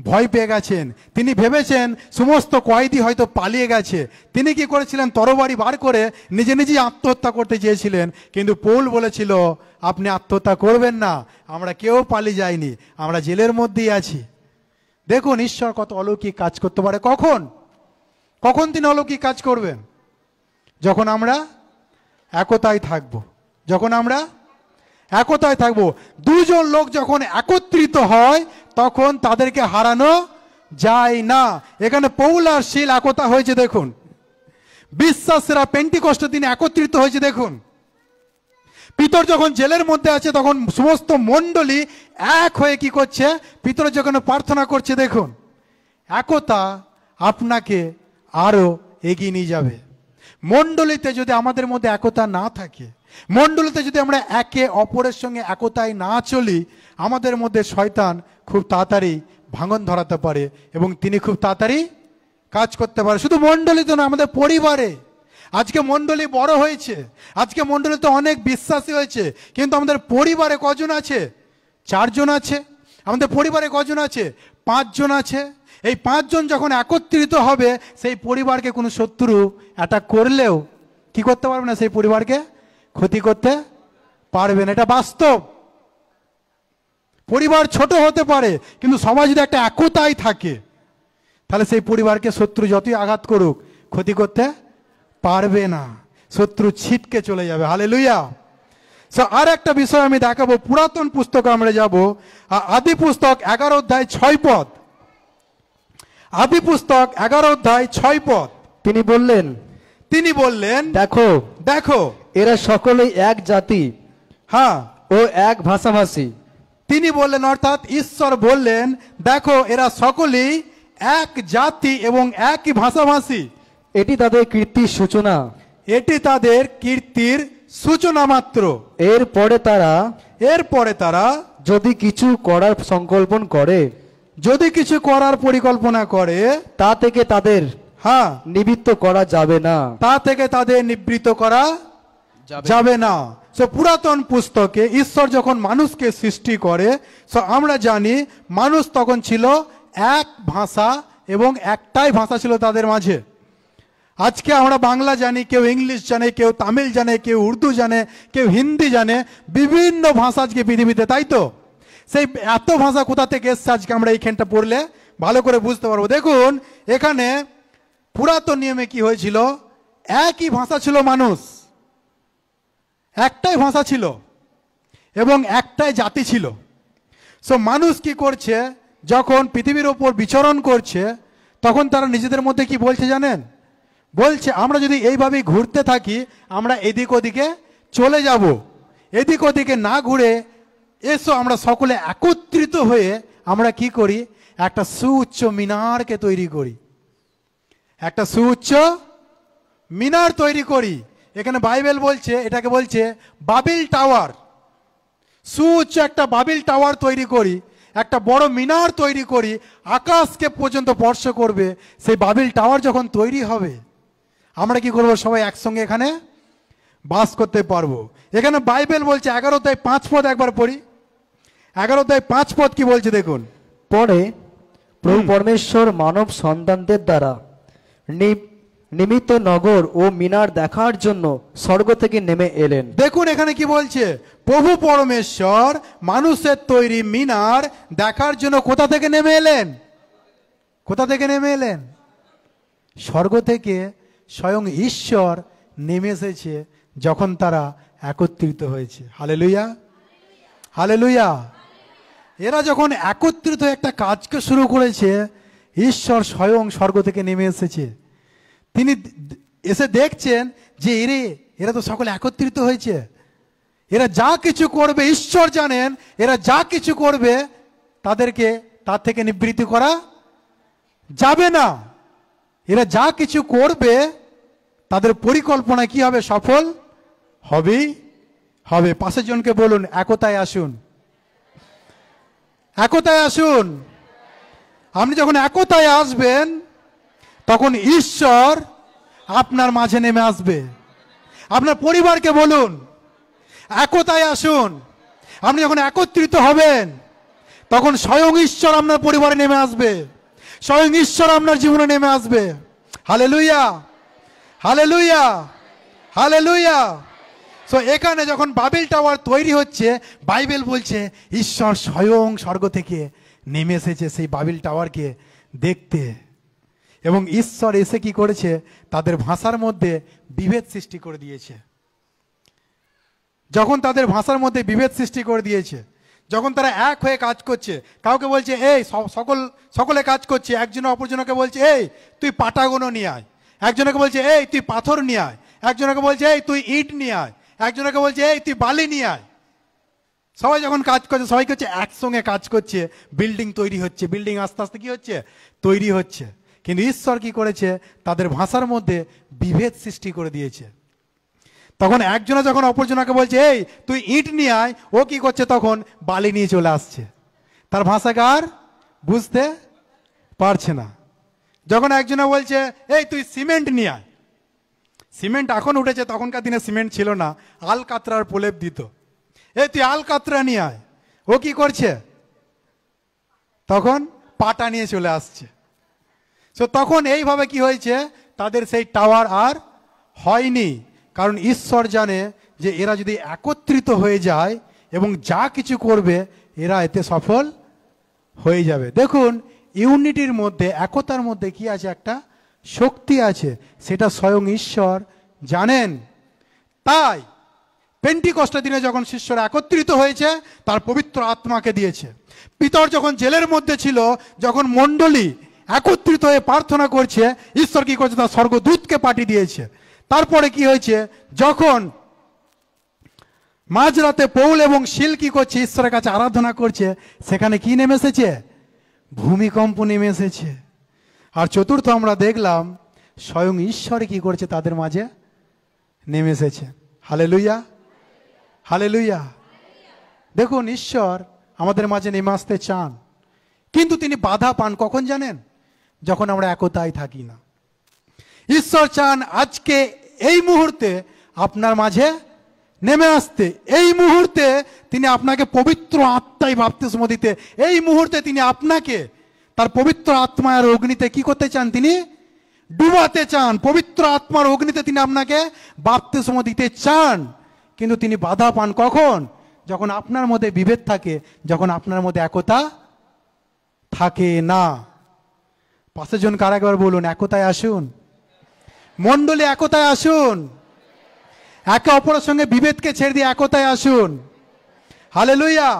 ভয় পেয়ে গেছেন। তিনি ভেবেছেন সমস্ত কয়েদি হয়তো পালিয়ে গেছে। তিনি কি করেছিলেন, তরবারি বার করে নিজে নিজেই আত্মহত্যা করতে চেয়েছিলেন। কিন্তু পৌল বলেছিল, আপনি আত্মহত্যা করবেন না, আমরা কেউ পালিয়ে যাইনি, আমরা জেলের মধ্যেই আছি। দেখুন ঈশ্বর কত অলৌকিক কাজ করতে পারে। কখন কখন তিনি অলৌকিক কাজ করবেন? যখন আমরা একতায় থাকব। যখন আমরা একতায় থাকব, দুজন লোক যখন একত্রিত হয় তখন তাদেরকে হারানো যায় না। এখানে পৌল আর শিল একতা হয়েছে। দেখুন বিশ্বাসীরা পেন্টিকস্টের দিনে একত্রিত হয়েছে। দেখুন পিতর যখন জেলের মধ্যে আছে তখন সমস্ত মণ্ডলী এক হয়ে কি করছে, পিতর যখন প্রার্থনা করছে। দেখুন একতা আপনাকে আরো এগিয়ে নিয়ে যাবে। মণ্ডলীতে যদি আমাদের মধ্যে একতা না থাকে, মণ্ডলীতে যদি আমরা একে অপরের সঙ্গে একতায় না চলি, আমাদের মধ্যে শয়তান খুব তাড়াতাড়ি ভাঙন ধরাতে পারে এবং তিনি খুব তাড়াতাড়ি কাজ করতে পারে। শুধু মণ্ডলীতে না, আমাদের পরিবারে। আজকে মণ্ডলী বড় হয়েছে, আজকে মণ্ডলীতে অনেক বিশ্বাসী হয়েছে, কিন্তু আমাদের পরিবারে কজন আছে? 4 জন আছে। আমাদের পরিবারে কজন আছে? 5 জন আছে। এই 5 জন যখন একত্রিত হবে, সেই পরিবারকে কোনো শত্রু অ্যাটাক করলেও কি করতে পারবে না, সেই পরিবারকে ক্ষতি করতে পারবে না। এটা বাস্তব। পরিবার ছোট হতে পারে, কিন্তু সমাজ যদি একটা একতায় থাকে, তাহলে সেই পরিবারকে শত্রু যতই আঘাত করুক ক্ষতি করতে পারবে না, শত্রু ছিটকে চলে যাবে। হালেলুয়া। আর একটা বিষয় আমি দেখাবো, পুরাতন পুস্তকে আমরা যাব, আদি পুস্তক 11 অধ্যায় 6 পদ। আদি পুস্তক 11 অধ্যায় 6 পদ। তিনি বললেন
দেখো
দেখো
এরা সকলেই এক জাতি,
হ্যাঁ,
ও এক ভাষাভাষী।
তিনি বললেন, অর্থাৎ ঈশ্বর বললেন, দেখো এরা সকলেই এক জাতি এবং একই ভাষাভাষী।
এটি তাদের কীর্তির সূচনা,
এটি তাদের কীর্তির সূচনা মাত্র।
এরপরে তারা যদি কিছু করার সংকল্পন করে,
যদি কিছু করার পরিকল্পনা করে,
তা থেকে তাদের
হ্যাঁ
নিবৃত্ত করা যাবে না,
তা থেকে তাদের নিবৃত্ত করা যাবে না। পুরাতন পুস্তকে ঈশ্বর যখন মানুষকে সৃষ্টি করে, আমরা জানি মানুষ তখন ছিল এক ভাষা এবং একটাই ভাষা ছিল তাদের মাঝে। আজকে আমরা বাংলা জানি, কেউ ইংলিশ জানে, কেউ তামিল জানে, কেউ উর্দু জানে, কেউ হিন্দি জানে, বিভিন্ন ভাষা আজকে পৃথিবীতে, তাই তো? সেই এত ভাষা কোথা থেকে এসছে আজকে আমরা এইখানটা পড়লে ভালো করে বুঝতে পারবো। দেখুন এখানে পুরাতন নিয়মে কি হয়েছিল, একই ভাষা ছিল, মানুষ একটাই ভাষা ছিল এবং একটাই জাতি ছিল। মানুষ কি করছে, যখন পৃথিবীর ওপর বিচরণ করছে, তখন তারা নিজেদের মধ্যে কি বলছে জানেন? বলছে আমরা যদি এইভাবেই ঘুরতে থাকি, আমরা এদিক ওদিকে চলে যাব, এদিক ওদিকে না ঘুরে এসো আমরা সকলে একত্রিত হয়ে আমরা কি করি, একটা সুউচ্চ মিনারকে তৈরি করি, একটা সুউচ্চ মিনার তৈরি করি। এখানে বাইবেল বলছে, এটাকে বলছে বাবিল টাওয়ার। সুউচ্চ একটা বাবিল টাওয়ার তৈরি করি, একটা বড় মিনার তৈরি করি, আকাশকে পর্যন্ত স্পর্শ করবে। সেই বাবিল টাওয়ার যখন তৈরি হবে, আমরা কি করব, সবাই একসঙ্গে এখানে বাস করতে পারবো। এখানে বাইবেল বলছে 11 অধ্যায় 5 পদ, একবার পড়ি। 11 অধ্যায় 5 পদ কি বলছে দেখুন।
পরে প্রভু পরমেশ্বর মানব সন্তানদের দ্বারা নিমিত্ত নগর ও মিনার দেখার জন্য স্বর্গ থেকে নেমে এলেন। দেখুন
এখানে কি বলছে, প্রভু পরমেশ্বর মানুষের তৈরি মিনার দেখার জন্য কোথা থেকে নেমে এলেন? কোথা থেকে নেমে এলেন? স্বর্গ থেকে স্বয়ং ঈশ্বর নেমে এসেছে যখন তারা একত্রিত হয়েছে। Hallelujah, hallelujah. এরা যখন একত্রিত হয়ে একটা কাজকে শুরু করেছে, ঈশ্বর স্বয়ং স্বর্গ থেকে নেমে এসেছে। তিনি এসে দেখছেন যে এরা তো সকলে একত্রিত হয়েছে, এরা যা কিছু করবে ঈশ্বর জানেন, এরা যা কিছু করবে তাদেরকে তার থেকে নিবৃত্তি করা যাবে না। এরা যা কিছু করবে তাদের পরিকল্পনা কি হবে, সফল হবেই হবে। পাশের জনকে বলুন, একতায় আসুন, একতায় আসুন। আপনি যখন একতায় আসবেন, তখন ঈশ্বর আপনার মাঝে নেমে আসবে। আপনার পরিবারকে বলুন, একতায় আসুন। আপনি যখন একত্রিত হবেন তখন স্বয়ং ঈশ্বর আপনার পরিবারে নেমে আসবে, স্বয়ং ঈশ্বর আপনার জীবনে নেমে আসবে। Hallelujah, hallelujah, hallelujah. সো এখানে যখন বাবেল টাওয়ার তৈরি হচ্ছে, বাইবেল বলছে ঈশ্বর স্বয়ং স্বর্গ থেকে নেমে এসেছে সেই বাবেল টাওয়ারকে দেখতে। এবং ঈশ্বর এসে কি করেছে, তাদের ভাষার মধ্যে বিভেদ সৃষ্টি করে দিয়েছে। যখন তাদের ভাষার মধ্যে বিভেদ সৃষ্টি করে দিয়েছে, যখন তারা এক হয়ে কাজ করছে, কাউকে বলছে এই সকলে কাজ করছে, একজন অপরজনকে বলছে এই তুই পাটাগুনো নিয়ে আয়, একজনকে বলছে এই তুই পাথর নিয়ে আয়, একজনকে বলছে এই তুই ইট নিয়ে আয়, একজনকে বলছে এই তুই বালি নিয়ে আয়। সবাই যখন কাজ করছে, সবাই করছে একসঙ্গে কাজ করছে, বিল্ডিং তৈরি হচ্ছে, বিল্ডিং আস্তে আস্তে কি হচ্ছে, তৈরি হচ্ছে। কিন্তু ঈশ্বর কি করেছে, তাদের ভাষার মধ্যে বিভেদ সৃষ্টি করে দিয়েছে। তখন একজনে যখন অপরজনকে বলছে এই তুই ইট নিয়ে আয়, ও কি করছে, তখন বালি নিয়ে চলে আসছে। তার ভাষাকে আর বুঝতে পারছে না। যখন একজনে বলছে এই তুই সিমেন্ট নিয়ে আয়, সিমেন্ট এখন উঠেছে, তখনকার দিনে সিমেন্ট ছিল না, আলকাতরার প্রলেপ দিত। এই তুই আলকাতরা নিয়ে আয়, ও কি করছে, তখন পাটা নিয়ে চলে আসছে। তো তখন এইভাবে কি হয়েছে, তাদের সেই টাওয়ার আর হয়নি। কারণ ঈশ্বর জানে যে এরা যদি একত্রিত হয়ে যায় এবং যা কিছু করবে এরা এতে সফল হয়ে যাবে। দেখুন, ইউনিটির মধ্যে, একতার মধ্যে কি আছে, একটা শক্তি আছে, সেটা স্বয়ং ঈশ্বর জানেন। তাই পেন্টিকস্টের দিনে যখন শিষ্যরা একত্রিত হয়েছে, তার পবিত্র আত্মাকে দিয়েছে। পিতর যখন জেলের মধ্যে ছিল, যখন মণ্ডলী একত্রিত হয়ে প্রার্থনা করছে, ঈশ্বর কি করছে, তার স্বর্গদূতকে পাঠিয়ে দিয়েছে। তারপরে কি হয়েছে, যখন মাঝরাতে পৌল এবং শিল কি করছে, ঈশ্বরের কাছে আরাধনা করছে, সেখানে কি নেমে এসেছে, ভূমিকম্প নেমে এসেছে। আর চতুর্থ আমরা দেখলাম স্বয়ং ঈশ্বর কি করছে, তাদের মাঝে নেমে এসেছে। Hallelujah, hallelujah. দেখুন, ঈশ্বর আমাদের মাঝে নেমে আসতে চান, কিন্তু তিনি বাধা পান কখন জানেন, যখন আমরা একতায় থাকি না। ঈশ্বর চান আজকে এই মুহূর্তে আপনার মাঝে নেমে আসতে, এই মুহূর্তে তিনি আপনাকে পবিত্র আত্মায় বাপ্তিস্ম দিতে, এই মুহূর্তে তিনি আপনাকে তার পবিত্র আত্মার অগ্নিতে কি করতে চান, তিনি ডুবাতে চান। পবিত্র আত্মার অগ্নিতে তিনি আপনাকে বাপ্তিস্ম দিতে চান, কিন্তু তিনি বাধা পান কখন, যখন আপনার মধ্যে বিভেদ থাকে, যখন আপনার মধ্যে একতা থাকে না। পাশের জন কার একবার বলুন, একতায় আসুন। মণ্ডলী একতায় আসুন, একে অপরের সঙ্গে বিভেদকে ছেড়ে দিয়ে একতায় আসুন। Hallelujah,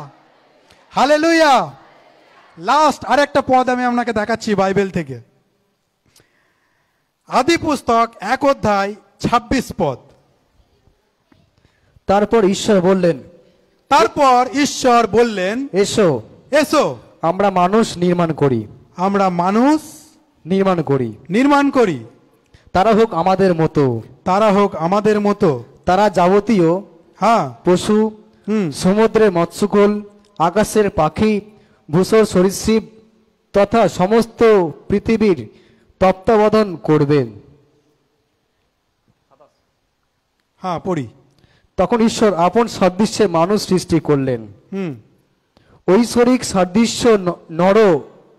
hallelujah. লাস্ট আরেকটা পদ আমি আপনাকে দেখাচ্ছি বাইবেল থেকে, আদি পুস্তক 1 অধ্যায় 26 পদ।
তারপর ঈশ্বর বললেন, এসো
এসো
আমরা মানুষ নির্মাণ করি,
আমরা মানুষ নির্মাণ করি,
তারা হোক আমাদের মতো,
তারা হোক আমাদের মতো।
তারা যাবতীয়
হ্যাঁ
পশু, সমুদ্রের মৎস্যকুল, আকাশের পাখি, ভূষর সরীসৃপ তথা সমস্ত পৃথিবীর তত্ত্বাবধান করবেন।
হ্যাঁ, পড়ি।
তখন ঈশ্বর আপন সাদৃশ্যে মানুষ সৃষ্টি করলেন, ঐশ্বরিক সাদৃশ্য নর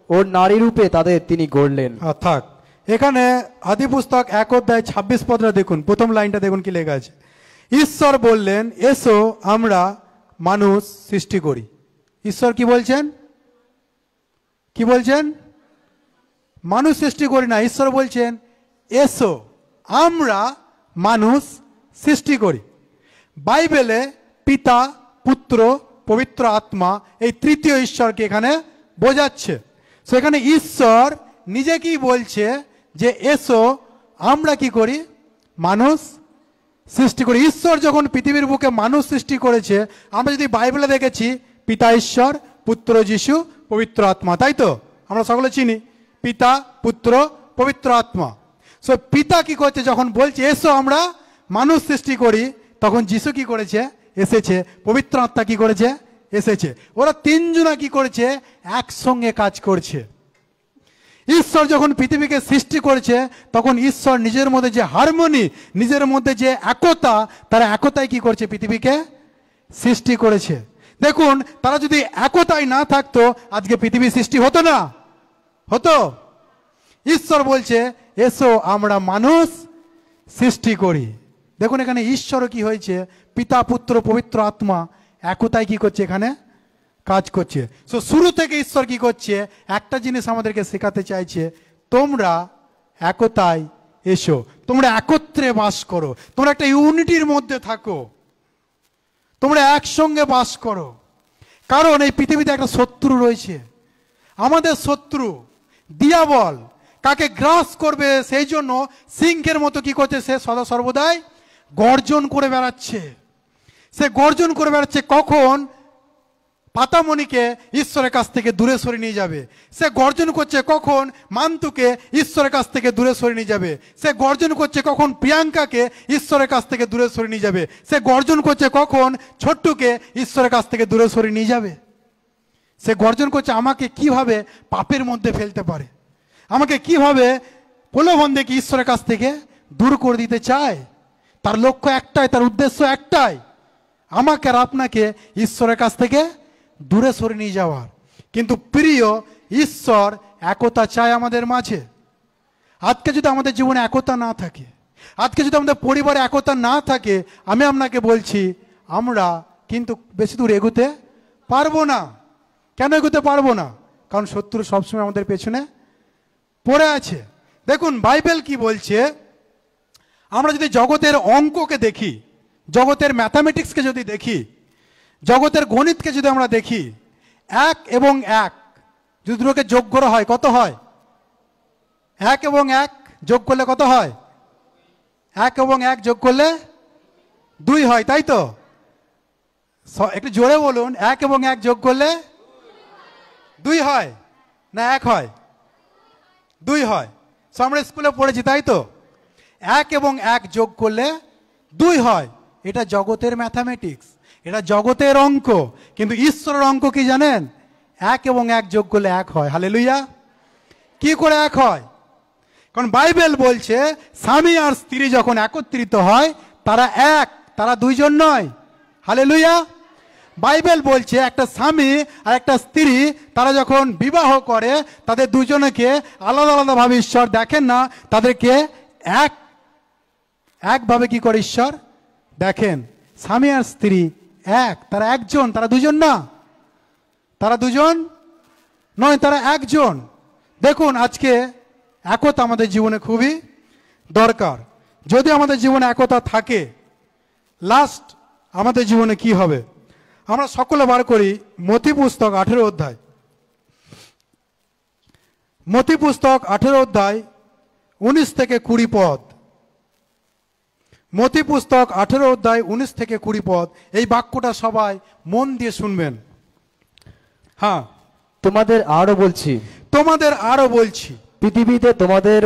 ও নারী রূপে তাদের তিনি গড়লেন।
থাক, এখানে আদি পুস্তক 1 অধ্যায় 26 পদটা দেখুন, প্রথম লাইনটা দেখুন কি লেখা আছে। ঈশ্বর বললেন, এসো আমরা মানুষ সৃষ্টি করি। ঈশ্বর কি বলছেন, কি বলছেন, মানুষ সৃষ্টি করি না, ঈশ্বর বলছেন এসো আমরা মানুষ সৃষ্টি করি। বাইবেলে পিতা, পুত্র, পবিত্র আত্মা, এই তৃতীয় ঈশ্বরকে এখানে বোঝাচ্ছে। সেখানে ঈশ্বর নিজে কি বলছে, যে এসো আমরা কি করি, মানুষ সৃষ্টি করি। ঈশ্বর যখন পৃথিবীর বুকে মানুষ সৃষ্টি করেছে, আমরা যদি বাইবেলে দেখেছি পিতা ঈশ্বর, পুত্র যিশু, পবিত্র আত্মা, তাই তো আমরা সকলে চিনি পিতা, পুত্র, পবিত্র আত্মা। সো পিতা কি করছে, যখন বলছে এসো আমরা মানুষ সৃষ্টি করি, তখন যিশু কি করেছে, এসেছে। পবিত্র আত্মা কি করেছে, এসেছে। ওরা তিনজনা কি করেছে, একসঙ্গে কাজ করছে। ঈশ্বর যখন পৃথিবীকে সৃষ্টি করেছে, তখন ঈশ্বর নিজের মধ্যে যে হারমোনি, নিজের মধ্যে যে একতা, তারা একতায় কি করছে, পৃথিবীকে সৃষ্টি করেছে। দেখুন, তারা যদি একতায় না থাকতো আজকে পৃথিবী সৃষ্টি হতো না, হতো? ঈশ্বর বলছে এসো আমরা মানুষ সৃষ্টি করি। দেখুন এখানে ঈশ্বরও কি হয়েছে, পিতা পুত্র পবিত্র আত্মা একতায় কি করছে, এখানে কাজ করছে। সো শুরু থেকে ঈশ্বর কি করছে, একটা জিনিস আমাদেরকে শেখাতে চাইছে, তোমরা একতায় এসো, তোমরা একত্রে বাস করো, তোমরা একটা ইউনিটির মধ্যে থাকো, তোমরা একসঙ্গে বাস করো। কারণ এই পৃথিবীতে একটা শত্রু রয়েছে, আমাদের শত্রু দিয়াবল। কাকে গ্রাস করবে সেই জন্য সিংহের মতো কি করছে, সে সদা সর্বদাই গর্জন করে বেড়াচ্ছে। সে গর্জন করে বেড়াচ্ছে কখন পাতামণিকে ঈশ্বরের কাছ থেকে দূরে সরে নিয়ে যাবে। সে গর্জন করছে কখন মান্তুকে ঈশ্বরের কাছ থেকে দূরে সরে নিয়ে যাবে। সে গর্জন করছে কখন প্রিয়াঙ্কাকে ঈশ্বরের কাছ থেকে দূরে সরে নিয়ে যাবে। সে গর্জন করছে কখন ছোট্টুকে ঈশ্বরের কাছ থেকে দূরে সরে নিয়ে যাবে। সে গর্জন করছে আমাকে কিভাবে পাপের মধ্যে ফেলতে পারে, আমাকে কিভাবে প্রলোভন দেখে ঈশ্বরের কাছ থেকে দূর করে দিতে চায়। তার লক্ষ্য একটাই, তার উদ্দেশ্য একটাই, আমাকে আর আপনাকে ঈশ্বরের কাছ থেকে দূরে সরে নিয়ে যাওয়ার। কিন্তু প্রিয়, ঈশ্বর একতা চায় আমাদের মাঝে। আজকে যদি আমাদের জীবনে একতা না থাকে, আজকে যদি আমাদের পরিবারে একতা না থাকে, আমি আপনাকে বলছি আমরা কিন্তু বেশি দূর এগোতে পারবো না। কেন এগোতে পারবো না? কারণ শত্রু সবসময় আমাদের পেছনে পড়ে আছে। দেখুন বাইবেল কি বলছে, আমরা যদি জগতের অঙ্ককে দেখি, জগতের ম্যাথামেটিক্সকে যদি দেখি, জগতের গণিতকে যদি আমরা দেখি, 1 এবং 1 যদি দুটোকে যোগ করা হয় কত হয়? 1 এবং 1 যোগ করলে কত হয়? 1 এবং 1 যোগ করলে 2 হয়, তাই তো? একটু জোরে বলুন, 1 এবং 1 যোগ করলে 2 হয় না 1 হয়? 2 হয়। আমরা স্কুলে পড়েছি, তাই তো? 1 এবং 1 যোগ করলে 2 হয়। এটা জগতের ম্যাথামেটিক্স, এটা জগতের অঙ্ক। কিন্তু ঈশ্বরের অঙ্ক কি জানেন? 1 এবং 1 যোগ করলে 1 হয়। হালেলুয়া! কি করে 1 হয়? কারণ বাইবেল বলছে স্বামী আর স্ত্রী যখন একত্রিত হয় তারা এক, তারা দুইজন নয়। হালেলুয়া! বাইবেল বলছে একটা স্বামী আর একটা স্ত্রী তারা যখন বিবাহ করে তাদের দুজনকে আলাদা আলাদাভাবে ঈশ্বর দেখেন না, তাদেরকে একভাবে কি করে ঈশ্বর দেখেন। স্বামী আর স্ত্রী এক, তারা একজন, তারা দুজন না, তারা দুজন নয়, তারা একজন। দেখুন আজকে একতা আমাদের জীবনে খুবই দরকার। যদি আমাদের জীবনে একতা থাকে, লাস্ট আমাদের জীবনে কি হবে? আমরা সকলে বার করি মথি পুস্তক 18 অধ্যায়। মথি পুস্তক 18 অধ্যায় 19 থেকে 20 পদ। মথি পুস্তক 18 অধ্যায় 19 থেকে 20 পদ। এই বাক্যটা সবাই মন দিয়ে শুনবেন। হ্যাঁ,
তোমাদের আরো বলছি,
তোমাদের আরো বলছি,
পৃথিবীতে তোমাদের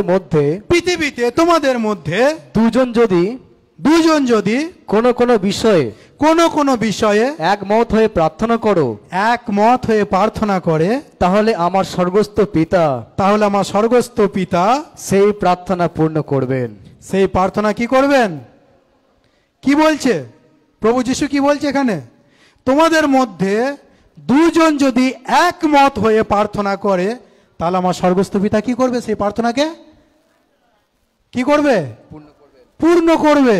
মধ্যে দুজন যদি কোন বিষয়ে একমত হয়ে প্রার্থনা করে, তাহলে আমার স্বর্গস্থ পিতা সেই প্রার্থনা পূর্ণ করবেন।
সেই প্রার্থনা কি করবেন? কি বলছে প্রভু যীশু? কি বলছে এখানে? তোমাদের মধ্যে দুজন যদি একমত হয়ে প্রার্থনা করে, তাহলে আমার স্বর্গস্থ পিতা কি করবে? সেই প্রার্থনাকে কি করবে? পূর্ণ করবে।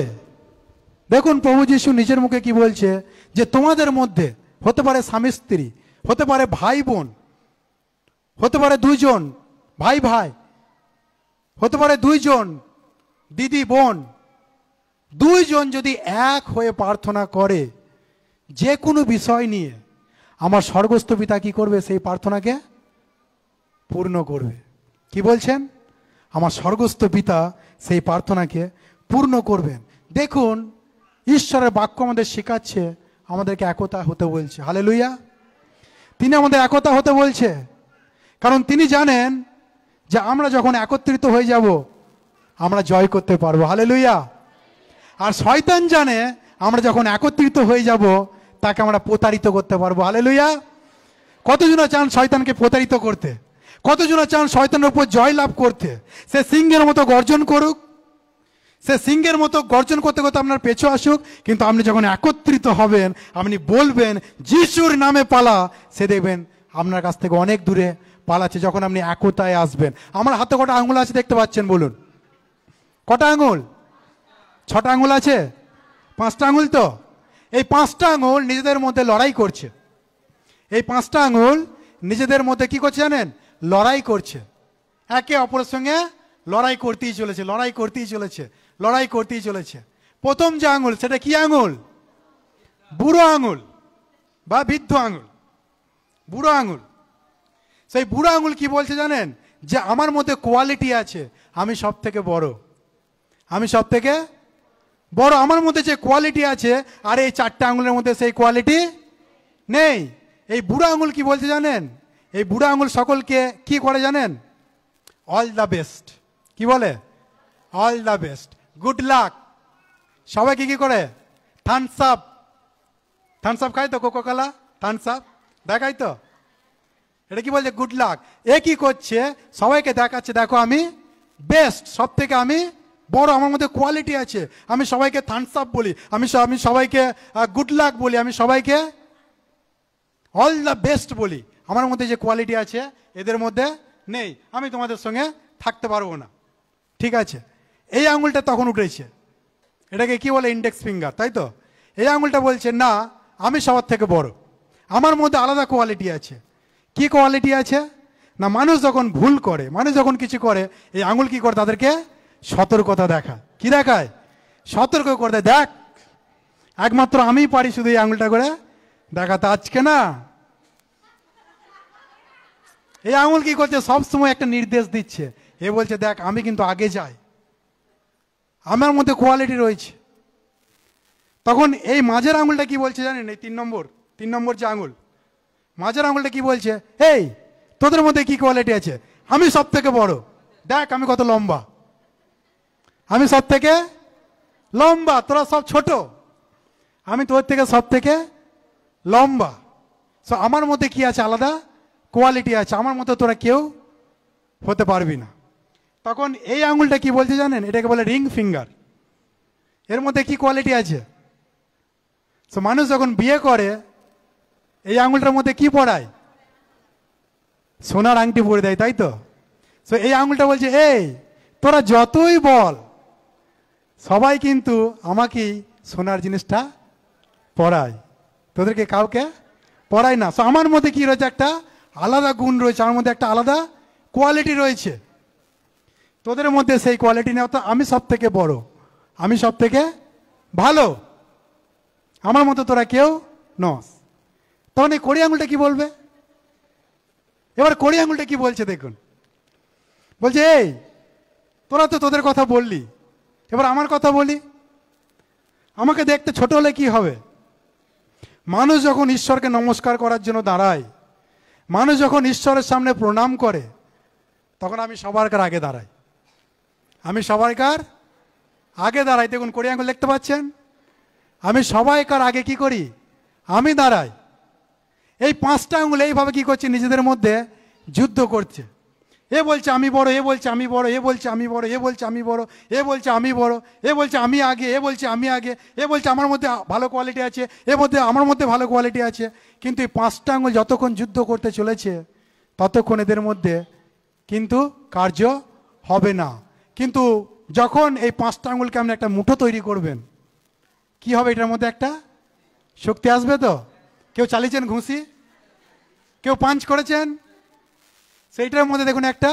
দেখুন প্রভু যীশু নিজের মুখে কি বলছে, যে তোমাদের মধ্যে হতে পারে স্বামী স্ত্রী, হতে পারে ভাই বোন, হতে পারে দুইজন ভাই ভাই, হতে পারে দুইজন দিদি বোন, দুইজন যদি এক হয়ে প্রার্থনা করে যে কোনো বিষয় নিয়ে, আমার স্বর্গস্থ পিতা কি করবে? সেই প্রার্থনাকে পূর্ণ করবে। কি বলছেন? আমার স্বর্গস্থ পিতা সেই প্রার্থনাকে পূর্ণ করবেন। দেখুন ঈশ্বরের বাক্য আমাদের শেখাচ্ছে, আমাদেরকে একতা হতে বলছে। হালেলুয়া! তিনি আমাদের একতা হতে বলছে, কারণ তিনি জানেন যে আমরা যখন একত্রিত হয়ে যাব আমরা জয় করতে পারবো। হালেলুয়া! আর শয়তান জানে আমরা যখন একত্রিত হয়ে যাব তাকে আমরা প্রতারিত করতে পারবো। হালেলুয়া! কতজন চান শয়তানকে প্রতারিত করতে? কতজন চান শয়তানের উপর জয় লাভ করতে? সে সিংহের মতো গর্জন করুক, সে সিংহের মতো গর্জন করতে করতে আপনার পেছু আসুক, কিন্তু আপনি যখন একত্রিত হবেন, আপনি বলবেন যিশুর নামে পালা, সে দেখবেন আপনার কাছ থেকে অনেক দূরে পালাচ্ছে যখন আপনি একতায় আসবেন। আমার হাতে কটা আঙুল আছে দেখতে পাচ্ছেন? বলুন, কটা আঙুল? 6টা আঙুল আছে? 5টা আঙুল? তো এই 5টা আঙুল নিজেদের মধ্যে লড়াই করছে। এই 5টা আঙুল নিজেদের মধ্যে কি করছে জানেন? লড়াই করছে, একে অপরের সঙ্গে লড়াই করতেই চলেছে, লড়াই করতেই চলেছে, লড়াই করতেই চলেছে। প্রথম যে আঙুল, সেটা কি আঙুল? বুড়ো আঙুল বা বৃদ্ধ আঙুল, বুড়ো আঙুল। সেই বুড়ো আঙুল কি বলছে জানেন? যে আমার মধ্যে কোয়ালিটি আছে, আমি সব থেকে বড়, আমি সব থেকে বড়, আমার মধ্যে যে কোয়ালিটি আছে, আর এই 4টে আঙুলের মধ্যে সেই কোয়ালিটি নেই। এই বুড়ো আঙুল কি বলছে জানেন? এই বুড়ো আঙুল সকলকে কি করে জানেন? All the best. কি বলে? All the best, good luck. সবাইকে কি করে? থামস আপ, থামস আপ খাই তো, কোকা কোলা, থামস আপ দেখাই তো, এটা কি বলছে? Good luck. এ কি করছে? সবাইকে দেখাচ্ছে, দেখো আমি বেস্ট, সব থেকে আমি বড়, আমার মধ্যে কোয়ালিটি আছে, আমি সবাইকে থামস আপ বলি, আমি সবাইকে গুড লাক বলি, আমি সবাইকে অল দ্য বেস্ট বলি। আমার মধ্যে যে কোয়ালিটি আছে এদের মধ্যে নেই, আমি তোমাদের সঙ্গে থাকতে পারবো না। ঠিক আছে, এই আঙুলটা তখন উঠেছে, এটাকে কি বলে? ইন্ডেক্স ফিঙ্গার, তাই তো? এই আঙুলটা বলছে না, আমি সবার থেকে বড়, আমার মধ্যে আলাদা কোয়ালিটি আছে। কি কোয়ালিটি আছে? না, মানুষ যখন ভুল করে, মানুষ যখন কিছু করে, এই আঙুল কি করে? তাদেরকে সতর্কতা দেখায়। কি দেখায়? সতর্ক করে দেয়, দেখ একমাত্র আমি পারি শুধু এই আঙুলটা করে দেখাতে। আজকে না, এই আঙুল কি করছে? সবসময় একটা নির্দেশ দিচ্ছে, এ বলছে দেখ আমি কিন্তু আগে যাই, আমার মধ্যে কোয়ালিটি রয়েছে। তখন এই মাঝের আঙুলটা কি বলছে জানেন? এই 3 নম্বর যে আঙুল, মাঝের আঙুলটা কি বলছে? এই তোদের মধ্যে কি কোয়ালিটি আছে? আমি সব থেকে বড়, দেখ আমি কত লম্বা, আমি সব থেকে লম্বা, তোরা সব ছোট, আমি তোর থেকে সব থেকে লম্বা। সো আমার মধ্যে কি আছে? আলাদা কোয়ালিটি আছে, আমার মতো তোরা কেউ হতে পারবি না। তখন এই আঙুলটা কি বলছে জানেন? এটাকে বলে রিং ফিঙ্গার। এর মধ্যে কি কোয়ালিটি আছে? সো মানুষ যখন বিয়ে করে, এই আঙুলটার মধ্যে কি পড়ায়? সোনার আংটি পরে দেয়, তাই তো? সো এই আঙুলটা বলছে এই তোরা যতই বল, সবাই কিন্তু আমাকেই সোনার জিনিসটা পড়ায়, তোদেরকে কাউকে পড়ায় না। সো আমার মধ্যে কি রয়েছে? একটা আলাদা গুণ রয়েছে, আমার মধ্যে একটা আলাদা কোয়ালিটি রয়েছে, তোদের মধ্যে সেই কোয়ালিটি নেই। অর্থাৎ আমি সব থেকে বড়, আমি সব থেকে ভালো, আমার মতো তোরা কেউ নস। তখন এই কড়ি আঙুলটা কি বলবে? এবার কড়ি আঙুলটা কি বলছে দেখুন, বলছে এই তোরা তো তোদের কথা বললি, এবার আমার কথা বলি। আমাকে দেখতে ছোট হলে কি হবে? মানুষ যখন ঈশ্বরকে নমস্কার করার জন্য দাঁড়ায়, মানুষ যখন ঈশ্বরের সামনে প্রণাম করে, তখন আমি সবারকার আগে দাঁড়াই, আমি সবাইকার আগে দাঁড়াই। দেখুন কড়ি আঙুল দেখতে পাচ্ছেন? আমি সবাইকার আগে কি করি? আমি দাঁড়াই। এই 5টা আঙুল এইভাবে কি করছে? নিজেদের মধ্যে যুদ্ধ করছে। এ বলছে আমি বড়, এ বলছে আমি বড়, এ বলছে আমি বড়, এ বলছে আমি বড়, এ বলছে আমি বড়, এ বলছে আমি আগে, এ বলছে আমি আগে, এ বলছে আমার মধ্যে ভালো কোয়ালিটি আছে, আমার মধ্যে ভালো কোয়ালিটি আছে। কিন্তু এই 5টা আঙুল যতক্ষণ যুদ্ধ করতে চলেছে, ততক্ষণ এদের মধ্যে কিন্তু কার্য হবে না। কিন্তু যখন এই 5টা আঙুলকে আপনি একটা মুঠো তৈরি করবেন, কি হবে? এটার মধ্যে একটা শক্তি আসবে। তো কেউ চালিয়েছেন ঘুষি, কেউ পাঞ্চ করেছেন, সেইটার মধ্যে দেখুন একটা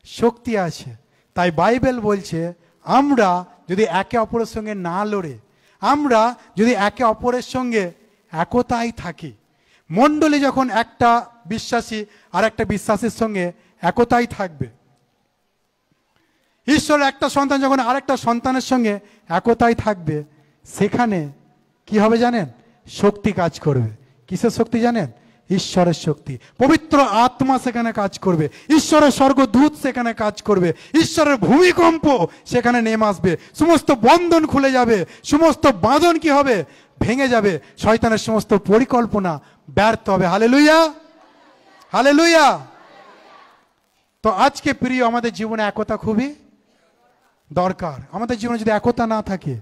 শক্তি আছে। তাই বাইবেল বলছে আমরা যদি একে অপরের সঙ্গে না লড়ে, আমরা যদি একে অপরের সঙ্গে একতায় থাকি, মণ্ডলী যখন একটা বিশ্বাসী আর একটা বিশ্বাসীর সঙ্গে একতায় থাকবে, ঈশ্বরের একটা সন্তান যখন আরেকটা সন্তানের সঙ্গে একতায় থাকবে, সেখানে কি হবে জানেন? শক্তি কাজ করবে। কিসের শক্তি জানেন? ঈশ্বরের শক্তি। পবিত্র আত্মা সেখানে কাজ করবে, ঈশ্বরের স্বর্গদূত সেখানে কাজ করবে, ঈশ্বরের ভূমিকম্প সেখানে নেমে আসবে, সমস্ত বন্ধন খুলে যাবে, সমস্ত বাঁধন কি হবে? ভেঙে যাবে, শয়তানের সমস্ত পরিকল্পনা ব্যর্থ হবে। Hallelujah, hallelujah. তো আজকে প্রিয়, আমাদের জীবনে একতা খুবই দরকার। আমাদের জীবনে যদি একতা না থাকে,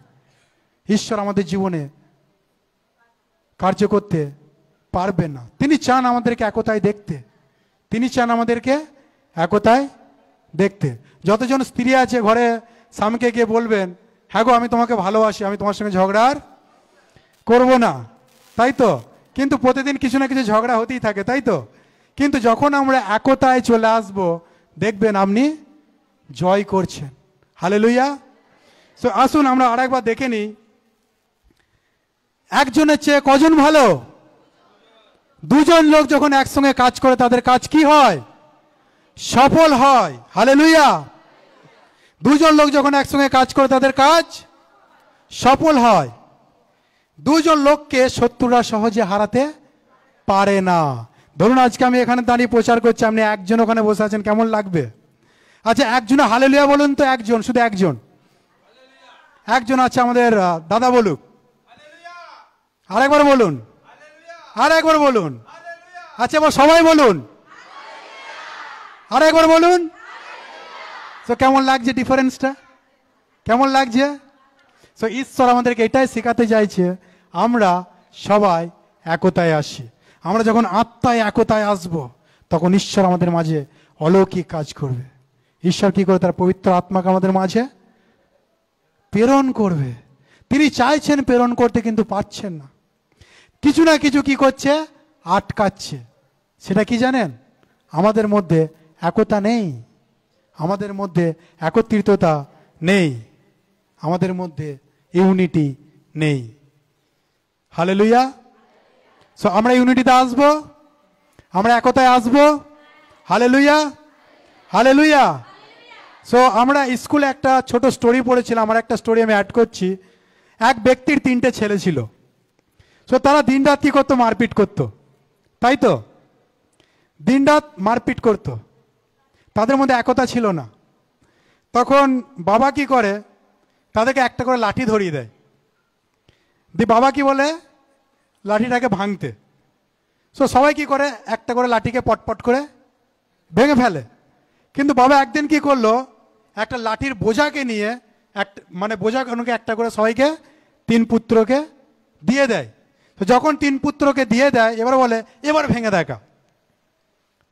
ঈশ্বর আমাদের জীবনে কার্য করতে পারবেন না। তিনি চান আমাদেরকে একতায় দেখতে, তিনি চান আমাদেরকে একতায় দেখতে। যতজন স্ত্রী আছে ঘরে স্বামীকে গিয়ে বলবেন, হ্যাঁ গো আমি তোমাকে ভালোবাসি, আমি তোমার সঙ্গে ঝগড়া আর করবো না, তাই তো? কিন্তু প্রতিদিন কিছু না কিছু ঝগড়া হতেই থাকে, তাই তো? কিন্তু যখন আমরা একতায় চলে আসব, দেখবেন আপনি জয় করছেন। হালেলুয়া। সো আসুন আমরা আরেকবার দেখে নিই, একজনের চেয়ে কজন ভালো? দুজন লোক যখন একসঙ্গে কাজ করে তাদের কাজ কি হয়? সফল হয়। হালেলুয়া। দুজন লোক যখন একসঙ্গে কাজ করে তাদের কাজ সফল হয়। দুজন লোককে শত্রুরা সহজে হারাতে পারে না। ধরুন আজকে আমি এখানে দাঁড়িয়ে প্রচার করছি, আপনি একজন ওখানে বসে আছেন, কেমন লাগবে? আচ্ছা একজন হালেলুয়া বলুন তো, একজন, শুধু একজন। একজন আছে আমাদের দাদা বলুক, আরেকবার বলুন, আরেকবার বলুন। আচ্ছা এবার সবাই বলুন, আরেকবার বলুন। তো কেমন লাগছে ডিফারেন্সটা? কেমন লাগছে? সো ঈশ্বর আমাদেরকে এটাই শেখাতে চাইছে, আমরা সবাই একতায় আসি। আমরা যখন আত্মায় একতায় আসব, তখন ঈশ্বর আমাদের মাঝে অলৌকিক কাজ করবে। ঈশ্বর কি করে? তার পবিত্র আত্মাকে আমাদের মাঝে প্রেরণ করবে। তিনি চাইছেন প্রেরণ করতে, কিন্তু পারছেন না। কিছু না কিছু কি করছে? আটকাচ্ছে। সেটা কি জানেন? আমাদের মধ্যে একতা নেই, আমাদের মধ্যে একত্রিততা নেই, আমাদের মধ্যে ইউনিটি নেই। হালেলুয়া। সো আমরা ইউনিটিতে আসবো, আমরা একতায় আসবো। Hallelujah, hallelujah. সো আমরা স্কুলে একটা ছোট স্টোরি পড়েছিলাম, আমার একটা স্টোরি আমি অ্যাড করছি। এক ব্যক্তির 3টে ছেলে ছিল। সো তারা দিন রাত কি করতো? মারপিট করতো, তাই তো? দিন রাত মারপিট করতো, তাদের মধ্যে একতা ছিল না। তখন বাবা কি করে? তাদেরকে একটা করে লাঠি ধরিয়ে দেয়। দিয়ে বাবা কি বলে? লাঠিটাকে ভাঙতে। সো সবাই কি করে? একটা করে লাঠিকে পটপট করে ভেঙে ফেলে। কিন্তু বাবা একদিন কি করলো? একটা লাঠির বোঝাকে নিয়ে মানে বোঝাকে একটা করে সবাইকে, 3 পুত্রকে দিয়ে দেয়। তো যখন 3 পুত্রকে দিয়ে দেয়, এবার বলে এবার ভেঙে দেখা।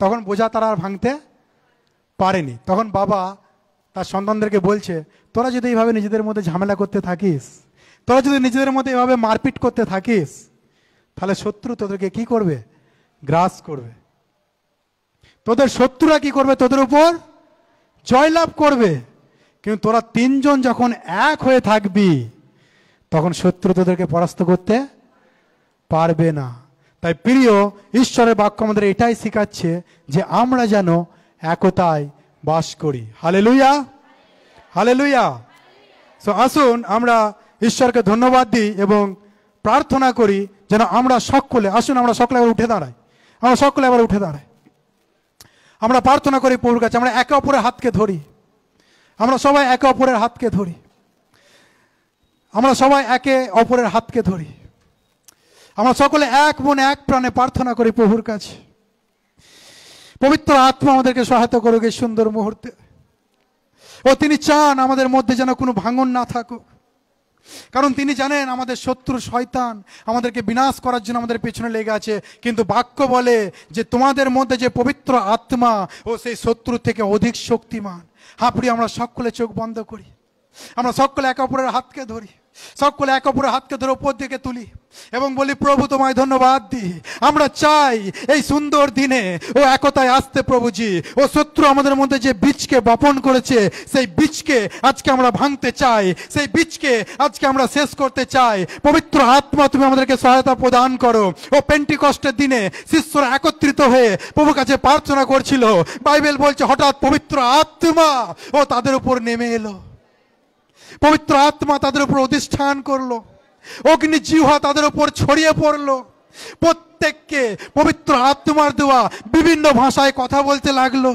তখন বোঝা তারা আর ভাঙতে পারেনি। তখন বাবা তার সন্তানদেরকে বলছে, তোরা যদি এইভাবে নিজেদের মধ্যে ঝামেলা করতে থাকিস, তোরা যদি নিজেদের মধ্যে এভাবে মারপিট করতে থাকিস, তাহলে শত্রু তোদেরকে কি করবে? গ্রাস করবে। তোদের শত্রুরা কি করবে? তোদের উপর জয়লাভ করবে। কিন্তু তোরা 3 জন যখন এক হয়ে থাকবি, তখন শত্রু তোদেরকে পরাস্ত করতে পারবে না। তাই প্রিয়, ঈশ্বরের বাক্য আমাদের এটাই শেখাচ্ছে যে আমরা যেন একতায় বাস করি। Hallelujah, hallelujah. সো আসুন আমরা ঈশ্বরকে ধন্যবাদ দিই এবং প্রার্থনা করি যেন আমরা সকলে, আসুন আমরা সকলে আবার উঠে দাঁড়াই, আমরা সকলে আবার উঠে দাঁড়াই। আমরা প্রার্থনা করি প্রভুর কাছে, আমরা একে অপরের হাতকে ধরি, আমরা সবাই একে অপরের হাতকে ধরি, আমরা সবাই একে অপরের হাতকে ধরি। আমরা সকলে এক মনে এক প্রাণে প্রার্থনা করি প্রভুর কাছে। পবিত্র আত্মা আমাদেরকে সহায়তা করুক এই সুন্দর মুহূর্তে। ও তিনি চান আমাদের মধ্যে যেন কোনো ভাঙন না থাকুক, কারণ তিনি জানেন আমাদের শত্রু শয়তান আমাদেরকে বিনাশ করার জন্য আমাদের পেছনে লেগে আছে। কিন্তু বাক্য বলে যে তোমাদের মধ্যে যে পবিত্র আত্মা ও সেই শত্রু থেকে অধিক শক্তিমান। হাঁপড়ি আমরা সকলে চোখ বন্ধ করি, আমরা সকলে একে অপরের হাতকে ধরি, সকলে একে অপরের হাতকে ধরে উপর দিকে তুলি এবং বলি, প্রভু তোমায় ধন্যবাদ দিই। আমরা চাই এই সুন্দর দিনে ও একতায় আসতে প্রভুজি। ও শত্রু আমাদের মধ্যে যে বীজকে বপন করেছে, সেই বীজকে আজকে আমরা ভাঙতে চাই, সেই বীজকে আজকে আমরা শেষ করতে চাই। পবিত্র আত্মা তুমি আমাদেরকে সহায়তা প্রদান করো। ও পেন্টিকস্টের দিনে শিষ্যরা একত্রিত হয়ে প্রভুর কাছে প্রার্থনা করছিল। বাইবেল বলছে হঠাৎ পবিত্র আত্মা ও তাদের উপর নেমে এলো, পবিত্র আত্মা তাদের উপর অধিষ্ঠান করলো, অগ্নি জিহ্বা তাদের উপর ছড়িয়ে পড়লো। প্রত্যেককে পবিত্র আত্মার দেওয়া বিভিন্ন ভাষায় কথা বলতে লাগলো।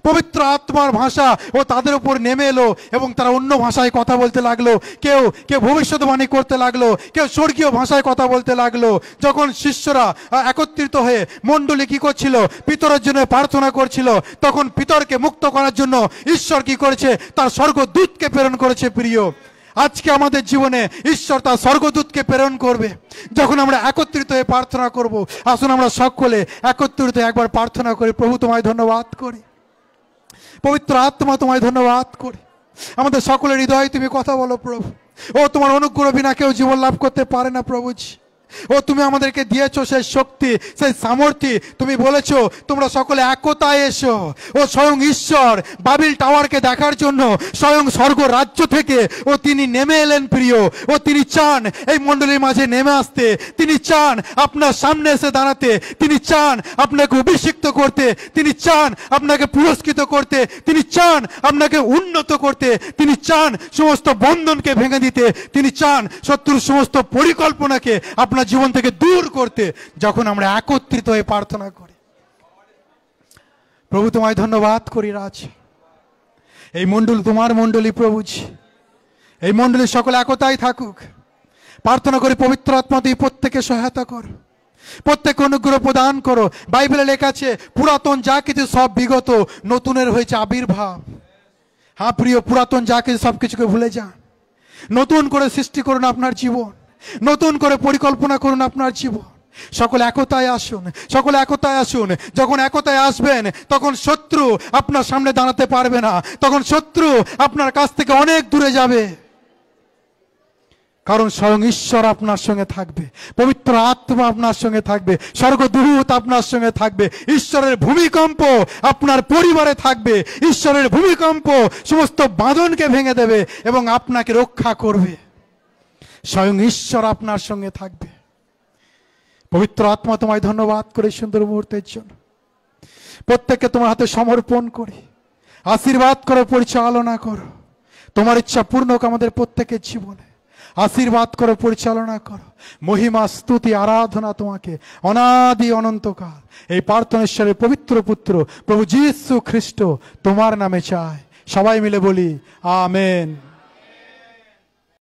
পবিত্র আত্মার ভাষা ও তাদের উপর নেমে এলো এবং তারা অন্য ভাষায় কথা বলতে লাগলো। কেউ কেউ ভবিষ্যৎবাণী করতে লাগলো, কেউ স্বর্গীয় ভাষায় কথা বলতে লাগলো। যখন শিষ্যরা একত্রিত হয়ে মণ্ডলী কি করছিল, পিতরের জন্য প্রার্থনা করছিল, তখন পিতরকে মুক্ত করার জন্য ঈশ্বর কি করেছে, তার স্বর্গদূতকে প্রেরণ করেছে। প্রিয়, আজকে আমাদের জীবনে ঈশ্বর তার স্বর্গদূতকে প্রেরণ করবে যখন আমরা একত্রিত হয়ে প্রার্থনা করব। আসুন আমরা সকলে একত্রিত একবার প্রার্থনা করি। প্রভু, তোমায় ধন্যবাদ করি, পবিত্র আত্মা তোমায় ধন্যবাদ করি। আমাদের সকলের হৃদয়ে তুমি কথা বলো প্রভু। ও তোমার অনুগ্রহ বিনা কেউ জীবন লাভ করতে পারে না প্রভুজি। ও তুমি আমাদেরকে দিয়েছো সেই শক্তি, সেই সামর্থ্য। তুমি বলেছো তোমরা সকলে একতায় এসো। ও স্বয়ং ঈশ্বর বাবিল টাওয়ারকে দেখার জন্য স্বয়ং স্বর্গ রাজ্য থেকে ও তিনি নেমে এলেন প্রিয়। ও তিনি চান এই মণ্ডলীর মাঝে নেমে আসতে, তিনি চান আপনার সামনে এসে দাঁড়াতে, তিনি চান আপনাকে অভিষিক্ত করতে, তিনি চান আপনাকে পুরস্কৃত করতে, তিনি চান আপনাকে উন্নত করতে, তিনি চান সমস্ত বন্ধনকে ভেঙে দিতে, তিনি চান শত্রুর সমস্ত পরিকল্পনাকে আপনার জীবন থেকে দূর করতে। যখন আমরা একত্রিত হয়ে প্রার্থনা করি, প্রভু তোমায় ধন্যবাদ করি। রাজ এই মণ্ডলী তোমার মণ্ডলী প্রভুজি, এই মণ্ডলী সকলে একতাই থাকুক। প্রার্থনা করি পবিত্র আত্মা তুমি প্রত্যেকে সহায়তা করো, প্রত্যেক অনুগ্রহ প্রদান করো। বাইবেলে লেখা আছে পুরাতন যা কিছু সব বিগত, নতুনের হয়েছে আবির্ভাব। হ্যাঁ প্রিয়, পুরাতন যা কিছু সব কিছুকে ভুলে যান, নতুন করে সৃষ্টি করুন আপনার জীবন, নতুন করে পরিকল্পনা করুন আপনার জীবন। সকলে একতায় আসুন, সকলে একতায় আসুন। যখন একতায় আসবেন তখন শত্রু আপনার সামনে দাঁড়াতে পারবে না, তখন শত্রু আপনার কাছ থেকে অনেক দূরে যাবে। কারণ স্বয়ং ঈশ্বর আপনার সঙ্গে থাকবে, পবিত্র আত্মা আপনার সঙ্গে থাকবে, স্বর্গদূত আপনার সঙ্গে থাকবে। ঈশ্বরের ভূমিকম্প আপনার পরিবারে থাকবে, ঈশ্বরের ভূমিকম্প সমস্ত বাঁধনকে ভেঙে দেবে এবং আপনাকে রক্ষা করবে। স্বয়ং ঈশ্বর আপনার সঙ্গে থাকবে। পবিত্র আত্মা তোমায় ধন্যবাদ করে সুন্দর মুহূর্তের জন্য। প্রত্যেককে তোমার হাতে সমর্পণ করি, আশীর্বাদ করো, পরিচালনা করো। তোমার ইচ্ছা পূর্ণ হোক আমাদের প্রত্যেকের জীবনে। আশীর্বাদ করো, পরিচালনা করো। মহিমা, স্তুতি, আরাধনা তোমাকে অনাদি অনন্তকাল এই প্রার্থনা ঈশ্বরের পবিত্র পুত্র প্রভু যীশু খ্রিস্ট তোমার নামে চাই। সবাই মিলে বলি আমেন।